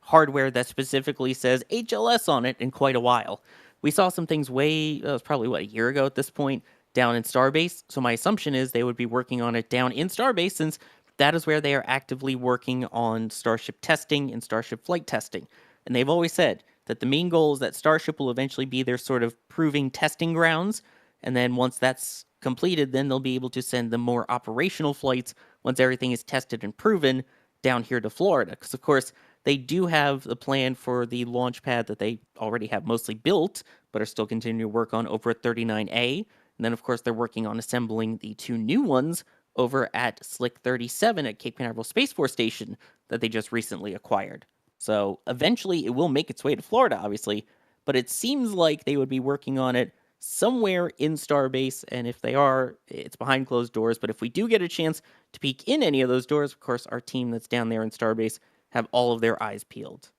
hardware that specifically says HLS on it in quite a while. We saw some things it was probably, a year ago at this point, down in Starbase. So my assumption is they would be working on it down in Starbase, since that is where they are actively working on Starship testing and Starship flight testing. And they've always said that the main goal is that Starship will eventually be their sort of proving testing grounds. And then once that's completed, then they'll be able to send the more operational flights once everything is tested and proven down here to Florida. Because, of course, they do have the plan for the launch pad that they already have mostly built, but are still continuing to work on over at 39A. And then, of course, they're working on assembling the two new ones over at Slick 37 at Cape Canaveral Space Force Station that they just recently acquired. So eventually it will make its way to Florida, obviously, but it seems like they would be working on it somewhere in Starbase, and if they are, it's behind closed doors. But if we do get a chance to peek in any of those doors, of course, our team that's down there in Starbase have all of their eyes peeled.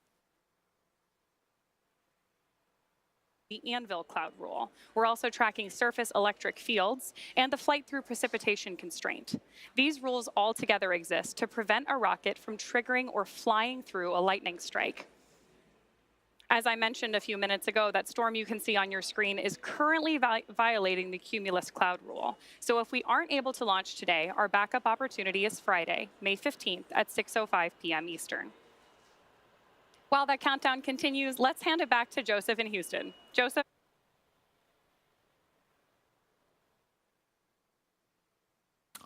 The Anvil cloud rule. We're also tracking surface electric fields and the flight through precipitation constraint. These rules all together exist to prevent a rocket from triggering or flying through a lightning strike. As I mentioned a few minutes ago, that storm you can see on your screen is currently violating the cumulus cloud rule. So if we aren't able to launch today, our backup opportunity is Friday, May 15th at 6:05 p.m. Eastern. While that countdown continues, let's hand it back to Joseph in Houston. Joseph?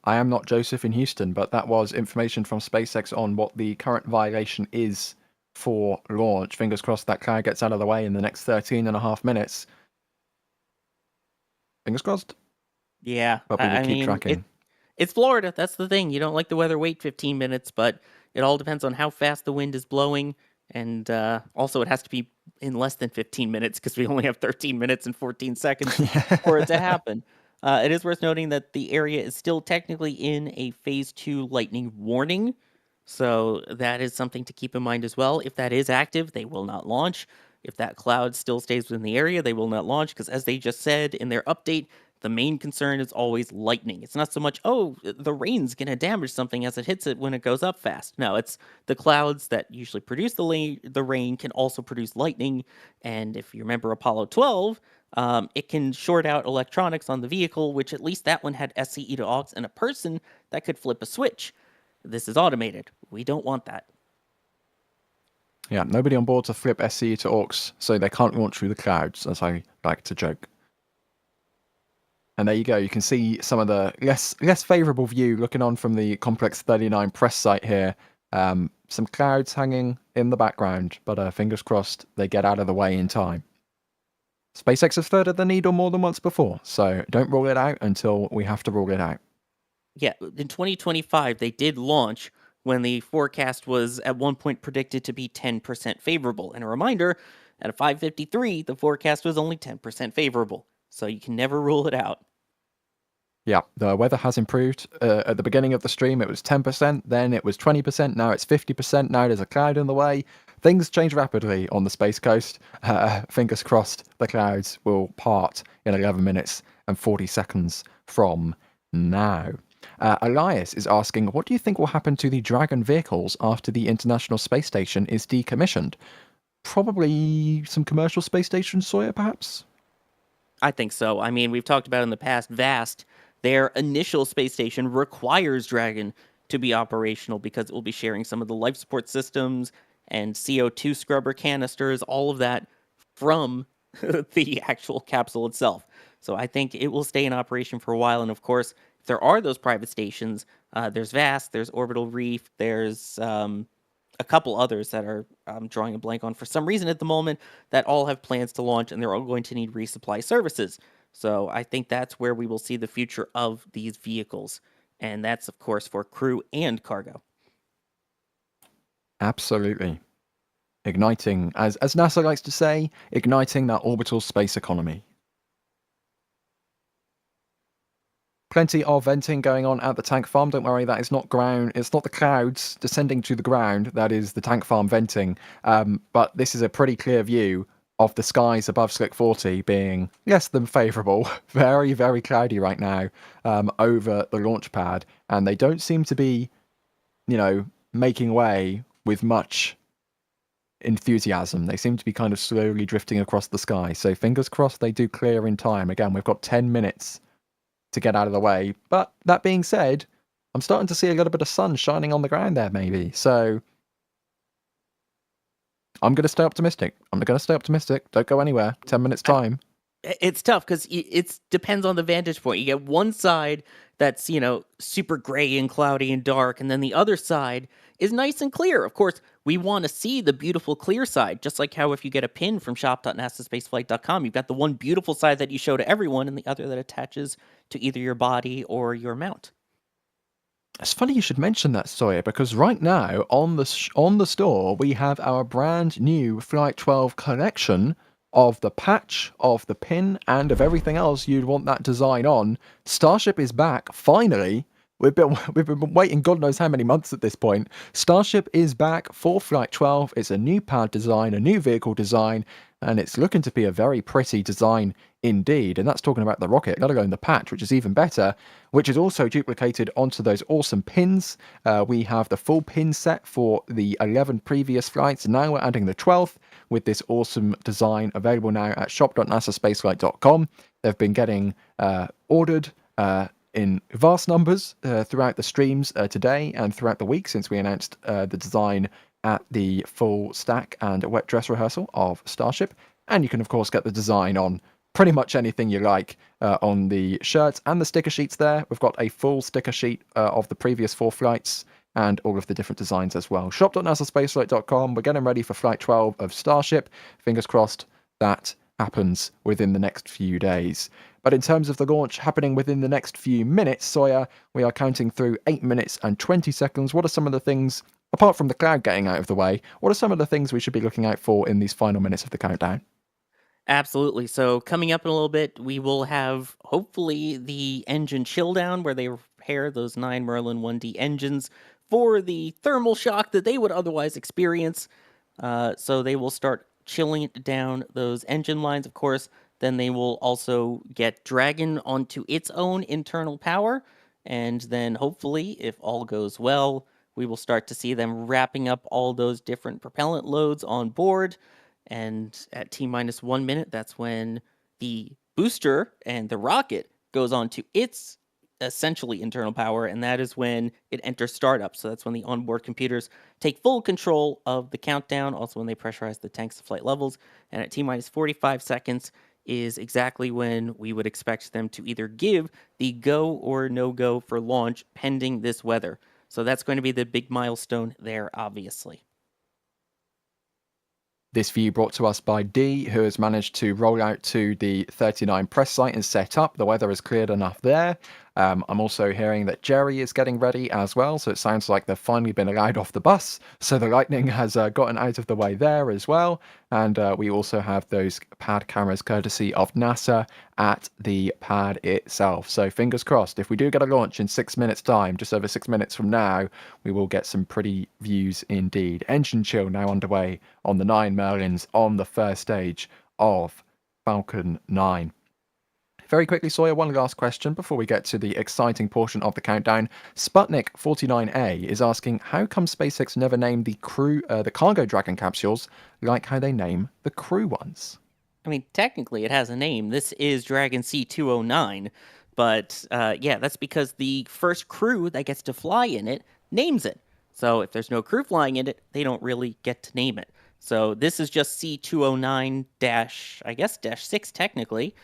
I am not Joseph in Houston, but that was information from SpaceX on what the current violation is for launch. Fingers crossed that cloud gets out of the way in the next 13.5 minutes. Fingers crossed. Yeah, but we will keep tracking. It's Florida. That's the thing. You don't like the weather, wait 15 minutes, but it all depends on how fast the wind is blowing. And also, it has to be in less than 15 minutes because we only have 13 minutes and 14 seconds for it to happen. It is worth noting that the area is still technically in a Phase 2 lightning warning. So that is something to keep in mind as well. If that is active, they will not launch. If that cloud still stays within the area, they will not launch because, as they just said in their update, the main concern is always lightning. It's not so much, oh, the rain's going to damage something as it hits it when it goes up fast. No, it's the clouds that usually produce the rain can also produce lightning. And if you remember Apollo 12, it can short out electronics on the vehicle, which at least that one had SCE to aux and a person that could flip a switch. This is automated. We don't want that. Yeah, nobody on board to flip SCE to aux, so they can't launch through the clouds, as I like to joke. And there you go. You can see some of the less favourable view looking on from the Complex 39 press site here. Some clouds hanging in the background, but fingers crossed they get out of the way in time. SpaceX has threaded the needle more than once before, so don't rule it out until we have to rule it out. Yeah, in 2025, they did launch when the forecast was at one point predicted to be 10% favorable. And a reminder, at a 553, the forecast was only 10% favorable. So you can never rule it out. Yeah, the weather has improved. At the beginning of the stream, it was 10%, then it was 20%, now it's 50%, now there's a cloud in the way. Things change rapidly on the Space Coast. Fingers crossed the clouds will part in 11 minutes and 40 seconds from now. Elias is asking, what do you think will happen to the Dragon vehicles after the International Space Station is decommissioned? Probably some commercial space stations, Sawyer, perhaps? I think so. I mean, we've talked about in the past, VAST, their initial space station requires Dragon to be operational because it will be sharing some of the life support systems and CO2 scrubber canisters, all of that from the actual capsule itself. So I think it will stay in operation for a while. And of course, if there are those private stations, there's VAST, there's Orbital Reef, there's a couple others that I'm drawing a blank on for some reason at the moment that all have plans to launch, and they're all going to need resupply services. So I think that's where we will see the future of these vehicles. And that's, of course, for crew and cargo. Absolutely. Igniting, as NASA likes to say, igniting that orbital space economy. Plenty of venting going on at the tank farm. Don't worry, that is not ground. It's not the clouds descending to the ground. That is the tank farm venting. But this is a pretty clear view of the skies above Slick 40 being less than favourable. Very, very cloudy right now over the launch pad. And they don't seem to be, making way with much enthusiasm. They seem to be kind of slowly drifting across the sky. So fingers crossed they do clear in time. Again, we've got 10 minutes to get out of the way. But that being said, I'm starting to see a little bit of sun shining on the ground there, maybe. So I'm going to stay optimistic. Don't go anywhere. 10 minutes time. It's tough because it depends on the vantage point. You get one side that's, super gray and cloudy and dark, and then the other side is nice and clear. Of course, we want to see the beautiful clear side, just like how if you get a pin from shop.nasaspaceflight.com, you've got the one beautiful side that you show to everyone and the other that attaches to either your body or your mount. It's funny you should mention that, Sawyer, because right now on the store we have our brand new Flight 12 collection of the patch, of the pin, and of everything else you'd want that design on. Starship is back, finally. We've been waiting God knows how many months at this point. Starship is back for Flight 12. It's a new pad design, a new vehicle design, and it's looking to be a very pretty design indeed. And that's talking about the rocket, let alone the patch, which is even better, which is also duplicated onto those awesome pins. We have the full pin set for the 11 previous flights. Now we're adding the 12th with this awesome design available now at shop.nasaspaceflight.com. They've been getting ordered in vast numbers throughout the streams today and throughout the week since we announced the design at the full stack and wet dress rehearsal of Starship. And you can, of course, get the design on pretty much anything you like on the shirts and the sticker sheets there. We've got a full sticker sheet of the previous 4 flights and all of the different designs as well. Shop.nasaspaceflight.com. We're getting ready for Flight 12 of Starship. Fingers crossed that happens within the next few days. But in terms of the launch happening within the next few minutes, Sawyer, we are counting through 8 minutes and 20 seconds. What are some of the things Apart from the cloud getting out of the way, what are some of the things we should be looking out for in these final minutes of the countdown? Absolutely. So coming up in a little bit, we will have hopefully the engine chill down where they repair those 9 Merlin 1D engines for the thermal shock that they would otherwise experience. So they will start chilling down those engine lines, of course. Then they will also get Dragon onto its own internal power. And then hopefully, if all goes well, we will start to see them wrapping up all those different propellant loads on board. And at T-minus 1 minute, that's when the booster and the rocket goes on to its essentially internal power, and that is when it enters startup. So that's when the onboard computers take full control of the countdown, also when they pressurize the tanks to flight levels. And at T-minus 45 seconds is exactly when we would expect them to either give the go or no-go for launch pending this weather. So that's going to be the big milestone there, obviously. This view brought to us by D, who has managed to roll out to the 39 press site and set up. The weather has cleared enough there. I'm also hearing that Jerry is getting ready as well, so it sounds like they've finally been allowed off the bus. So the lightning has gotten out of the way there as well. And we also have those pad cameras courtesy of NASA at the pad itself. So fingers crossed, if we do get a launch in 6 minutes time, just over 6 minutes from now, we will get some pretty views indeed. Engine chill now underway on the 9 Merlins on the first stage of Falcon 9. Very quickly, Sawyer, one last question before we get to the exciting portion of the countdown. Sputnik 49A is asking, how come SpaceX never named the cargo Dragon capsules like how they name the crew ones? I mean, technically it has a name. This is Dragon C209, but yeah, that's because the first crew that gets to fly in it names it. So if there's no crew flying in it, they don't really get to name it. So this is just C209-6 technically.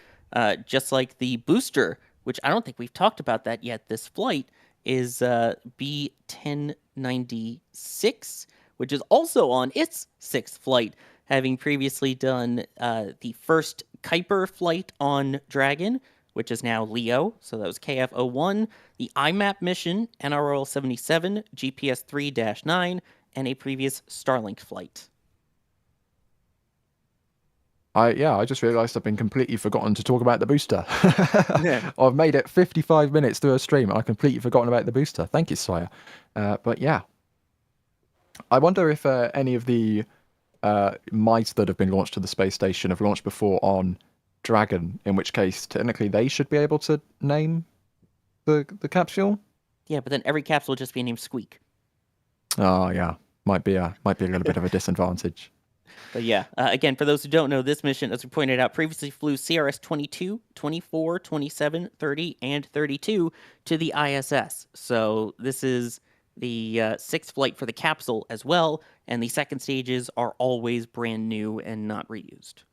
Just like the booster, which I don't think we've talked about that yet this flight, is B1096, which is also on its 6th flight, having previously done the first Kuiper flight on Dragon, which is now Leo, so that was KF-01, the IMAP mission, NRL-77, GPS 3-9, and a previous Starlink flight. I just realised I've been completely forgotten to talk about the booster. I've made it 55 minutes through a stream and I've completely forgotten about the booster. Thank you, Sawyer. But yeah. I wonder if any of the mice that have been launched to the space station have launched before on Dragon, in which case, technically, they should be able to name the capsule? Yeah, but then every capsule will just be named Squeak. Oh, yeah. Might be a little bit of a disadvantage. But yeah, again, for those who don't know, this mission, as we pointed out, previously flew CRS-22, 24, 27, 30, and 32 to the ISS. So this is the 6th flight for the capsule as well, and the second stages are always brand new and not reused.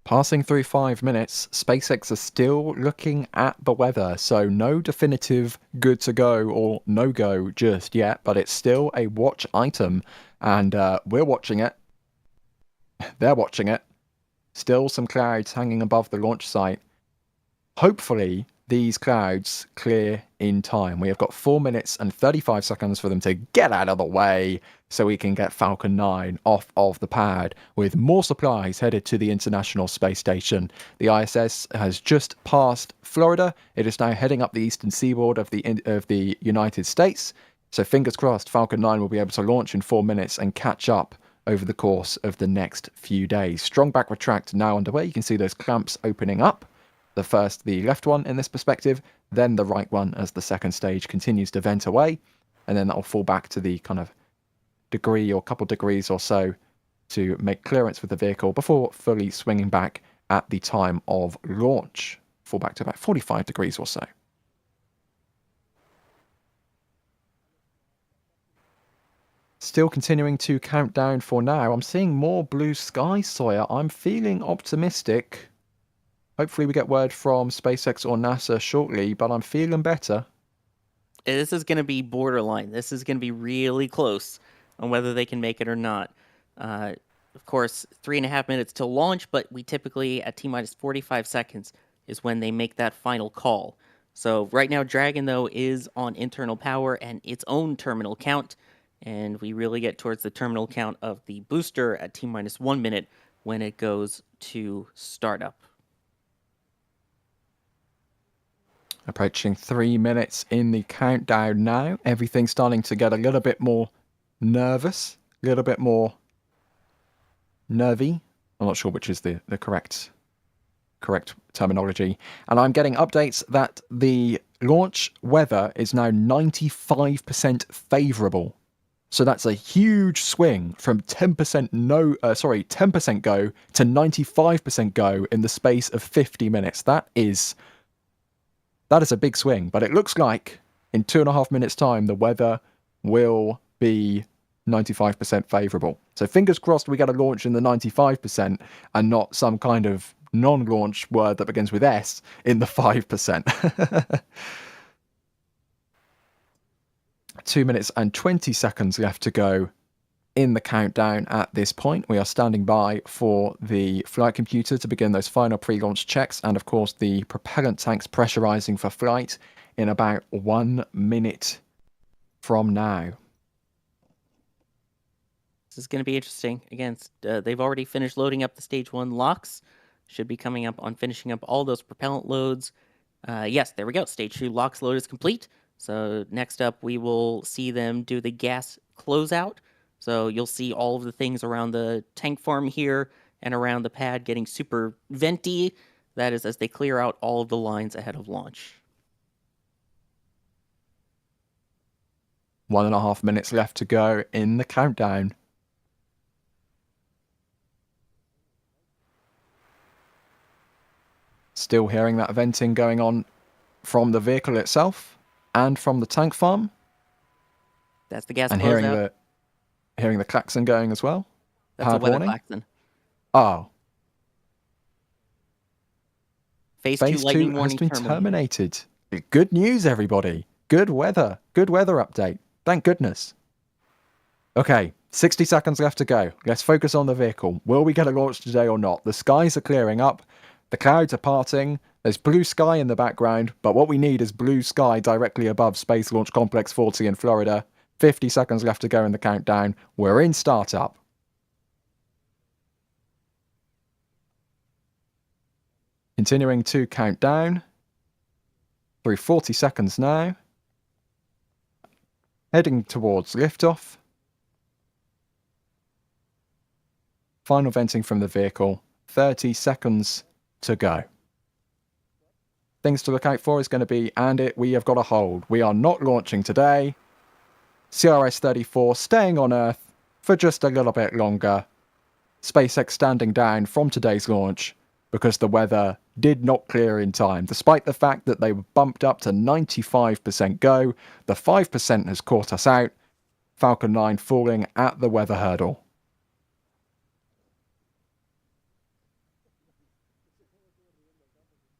Passing through 5 minutes, SpaceX is still looking at the weather, so no definitive good to go or no go just yet, but it's still a watch item, and we're watching it. They're watching it. Still some clouds hanging above the launch site. Hopefully, these clouds clear in time. We have got 4 minutes and 35 seconds for them to get out of the way so we can get Falcon 9 off of the pad with more supplies headed to the International Space Station. The ISS has just passed Florida. It is now heading up the eastern seaboard of the United States. So fingers crossed, Falcon 9 will be able to launch in 4 minutes and catch up over the course of the next few days. Strong back retract now underway. You can see those clamps opening up. The left one in this perspective, then the right one as the second stage continues to vent away, and then that will fall back to the kind of degree or couple degrees or so to make clearance with the vehicle before fully swinging back at the time of launch. Fall back to about 45 degrees or so. Still continuing to count down for now. I'm seeing more blue sky, Sawyer. I'm feeling optimistic. Hopefully we get word from SpaceX or NASA shortly, but I'm feeling better. This is going to be borderline. This is going to be really close on whether they can make it or not. Of course, 3.5 minutes to launch, but we typically, at T-minus 45 seconds, is when they make that final call. So right now, Dragon, though, is on internal power and its own terminal count. And we really get towards the terminal count of the booster at T-minus 1 minute when it goes to startup. Approaching 3 minutes in the countdown now. Everything's starting to get a little bit more nervous, a little bit more nervy. I'm not sure which is the correct terminology. And I'm getting updates that the launch weather is now 95% favorable. So that's a huge swing from 10% 10% go to 95% go in the space of 50 minutes. That is a big swing, but it looks like in 2.5 minutes time the weather will be 95% favorable. So fingers crossed we get a launch in the 95% and not some kind of non-launch word that begins with S in the 5%. 2 minutes and 20 seconds left to go in the countdown at this point. We are standing by for the flight computer to begin those final pre-launch checks, and of course the propellant tanks pressurizing for flight in about 1 minute from now. This is going to be interesting. Again, they've already finished loading up the stage 1 locks. Should be coming up on finishing up all those propellant loads. Yes, there we go. Stage 2 locks load is complete. So next up, we will see them do the gas closeout. So you'll see all of the things around the tank farm here and around the pad getting super venti. That is as they clear out all of the lines ahead of launch. 1.5 minutes left to go in the countdown. Still hearing that venting going on from the vehicle itself and from the tank farm. That's the gas and closeout. hearing the klaxon going as well. That's a weather klaxon. Oh. Phase 2 lightning has warning been terminated. Good news, everybody. Good weather. Good weather update. Thank goodness. Okay, 60 seconds left to go. Let's focus on the vehicle. Will we get a launch today or not? The skies are clearing up. The clouds are parting. There's blue sky in the background, but what we need is blue sky directly above Space Launch Complex 40 in Florida. 50 seconds left to go in the countdown. We're in startup. Continuing to count down. Through 40 seconds now. Heading towards liftoff. Final venting from the vehicle. 30 seconds to go. Things to look out for is going to be, we have got a hold. We are not launching today. CRS-34 staying on Earth for just a little bit longer. SpaceX standing down from today's launch because the weather did not clear in time. Despite the fact that they were bumped up to 95% go, the 5% has caught us out. Falcon 9 falling at the weather hurdle.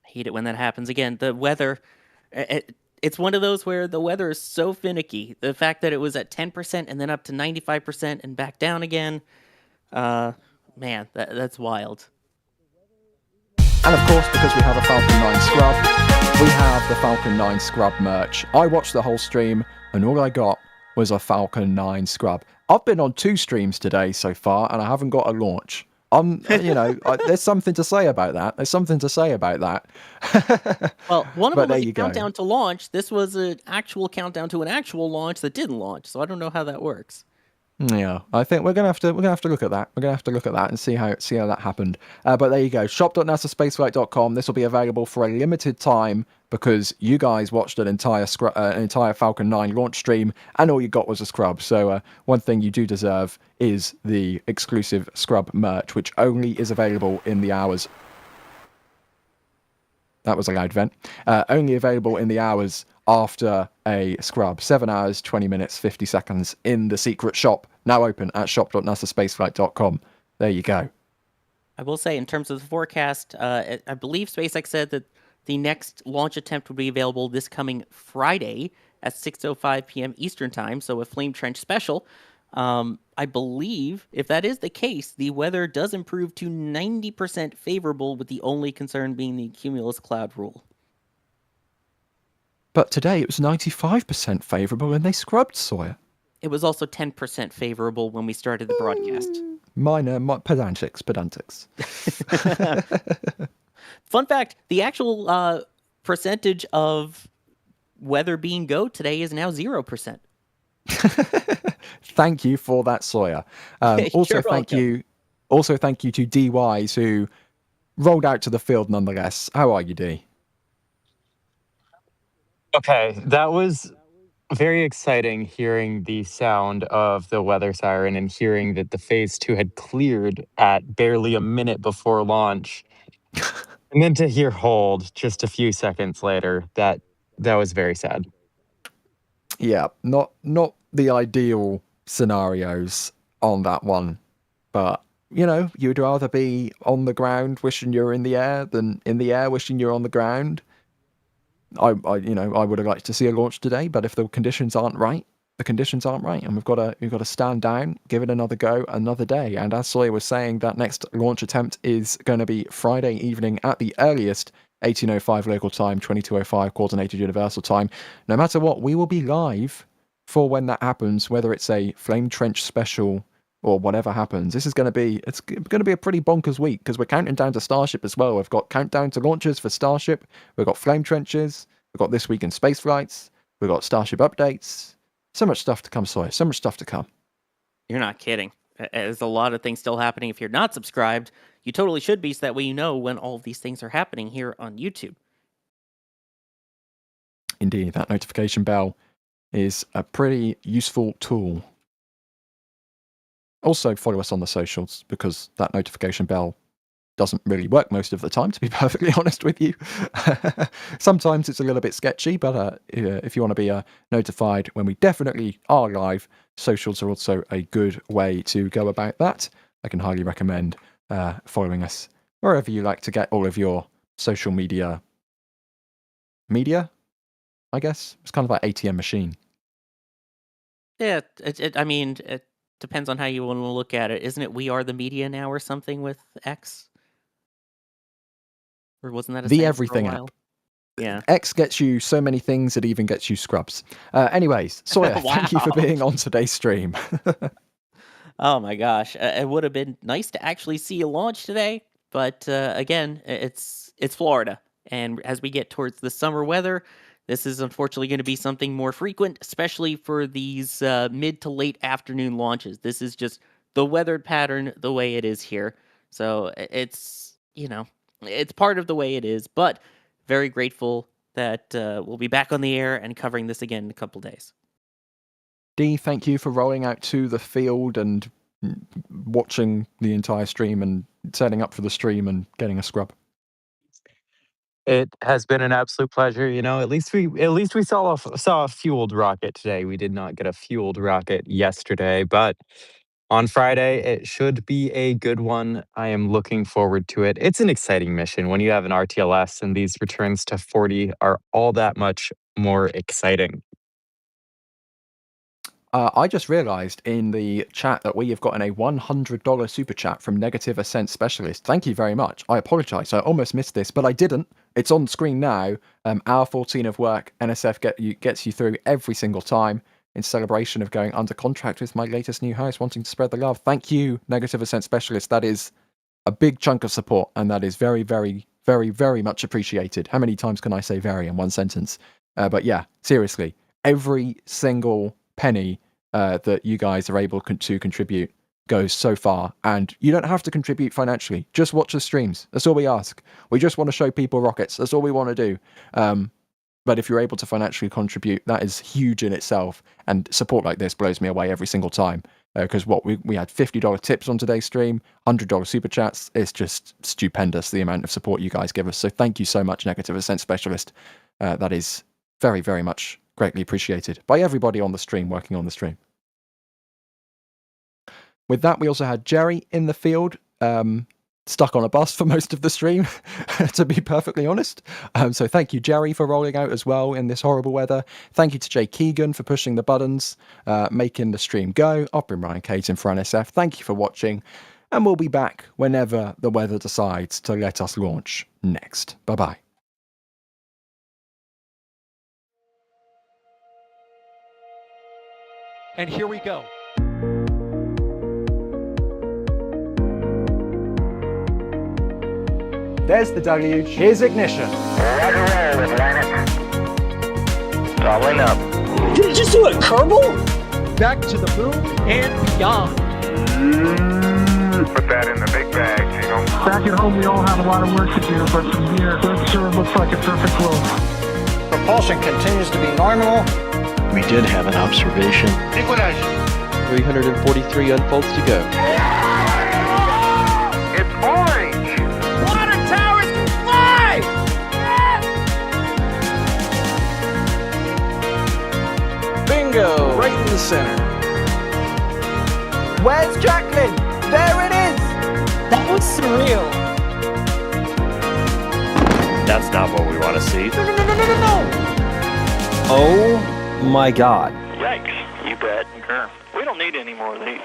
Hate it when that happens again. The weather, it's one of those where the weather is so finicky. The fact that it was at 10% and then up to 95% and back down again, man, that's wild. And of course, because we have a Falcon 9 scrub, we have the Falcon 9 scrub merch. I watched the whole stream and all I got was a Falcon 9 scrub. I've been on 2 streams today so far and I haven't got a launch. There's something to say about that. Well, one of them was a countdown to launch. This was an actual countdown to an actual launch that didn't launch. So I don't know how that works. Yeah, I think we're gonna have to look at that. We're gonna have to look at that and see how that happened. But there you go. Shop.nasaspaceflight.com. This will be available for a limited time because you guys watched an entire Falcon 9 launch stream and all you got was a scrub. So one thing you do deserve is the exclusive scrub merch, which only is available in the hours. That was a loud vent. Only available in the hours after a scrub. 7 hours, 20 minutes, 50 seconds in the secret shop. Now open at shop.nasaspaceflight.com. There you go. I will say, in terms of the forecast, I believe SpaceX said that the next launch attempt will be available this coming Friday at 6:05 p.m. Eastern Time, so a Flame Trench special. I believe, if that is the case, the weather does improve to 90% favorable, with the only concern being the cumulus cloud rule. But today it was 95% favourable and they scrubbed Sawyer. It was also 10% favorable when we started the broadcast. Minor pedantics. Fun fact, the actual percentage of weather being go today is now 0%. Thank you for that, Sawyer. Also, thank you to D Wise, who rolled out to the field nonetheless. How are you, D? Okay, that was very exciting hearing the sound of the weather siren and hearing that the phase 2 had cleared at barely a minute before launch. And then to hear hold just a few seconds later, that was very sad. Yeah, not the ideal scenarios on that one, but you know, you'd rather be on the ground wishing you're in the air than in the air wishing you're on the ground. I would have liked to see a launch today, but if the conditions aren't right, the conditions aren't right, and we've got to stand down, give it another go, another day. And as Sawyer was saying, that next launch attempt is going to be Friday evening at the earliest, 18:05 local time, 22:05 coordinated universal time. No matter what, we will be live for when that happens, whether it's a Flame Trench special or whatever happens. It's going to be a pretty bonkers week because we're counting down to Starship as well. We've got countdown to launches for Starship. We've got Flame Trenches. We've got This Week in Space Flights. We've got Starship updates. So much stuff to come, Sawyer. So much stuff to come. You're not kidding. There's a lot of things still happening. If you're not subscribed, you totally should be, so that way you know when all of these things are happening here on YouTube. Indeed, that notification bell is a pretty useful tool. Also, follow us on the socials, because that notification bell doesn't really work most of the time, to be perfectly honest with you. Sometimes it's a little bit sketchy, but if you want to be notified when we definitely are live, socials are also a good way to go about that. I can highly recommend following us wherever you like to get all of your social media, I guess. It's kind of like ATM machine. Yeah, it depends on how you want to look at it. Isn't it We Are the Media now or something with X? Or wasn't that the everything app? Yeah. X gets you so many things, it even gets you scrubs. Anyways, Sawyer, Thank you for being on today's stream. Oh my gosh, it would have been nice to actually see a launch today, but again, it's Florida, and as we get towards the summer weather, this is unfortunately going to be something more frequent, especially for these mid to late afternoon launches. This is just the weather pattern the way it is here, so it's it's part of the way it is, but very grateful that we'll be back on the air and covering this again in a couple days. D, thank you for rolling out to the field and watching the entire stream and setting up for the stream and getting a scrub. It has been an absolute pleasure. You know, at least we saw a fueled rocket today. We did not get a fueled rocket yesterday, but on Friday it should be a good one. I am looking forward to it. It's an exciting mission. When you have an RTLS and these returns to 40 are all that much more exciting. I just realized in the chat that we have gotten a $100 super chat from Negative Ascent Specialist. Thank you very much. I apologize. I almost missed this, but I didn't. It's on screen now. Hour 14 of work. NSF gets you through every single time in celebration of going under contract with my latest new house, wanting to spread the love. Thank you, Negative Ascent Specialist. That is a big chunk of support, and that is very, very, very, very much appreciated. How many times can I say very in one sentence? But yeah, seriously, every single penny that you guys are able to contribute goes so far, and you don't have to contribute financially. Just watch the streams. That's all we ask. We just want to show people rockets. That's all we want to do. But if you're able to financially contribute, that is huge in itself, and support like this blows me away every single time, because we had $50 tips on today's stream, $100 super chats. It's just stupendous, the amount of support you guys give us. So thank you so much, Negative Ascent Specialist. That is very, very much greatly appreciated by everybody on the stream, working on the stream. With that, we also had Jerry in the field, stuck on a bus for most of the stream, to be perfectly honest. So thank you, Jerry, for rolling out as well in this horrible weather. Thank you to Jay Keegan for pushing the buttons, making the stream go. I've been Ryan Caton for NSF. Thank you for watching, and we'll be back whenever the weather decides to let us launch next. Bye-bye. And here we go. There's the W. Here's ignition. Doubling up. Did it just do a Kerbal? Back to the moon and beyond. Put that in the big bag, Jingle. Back at home, we all have a lot of work to do, but from here, it sure looks like a perfect world. Propulsion continues to be normal. We did have an observation. 343 unfolds to go. It's orange. Water towers, fly! Bingo! Right in the center. Where's Jacqueline? There it is! That was surreal. That's not what we want to see. No! Oh my god. Yikes. You bet. We don't need any more of these.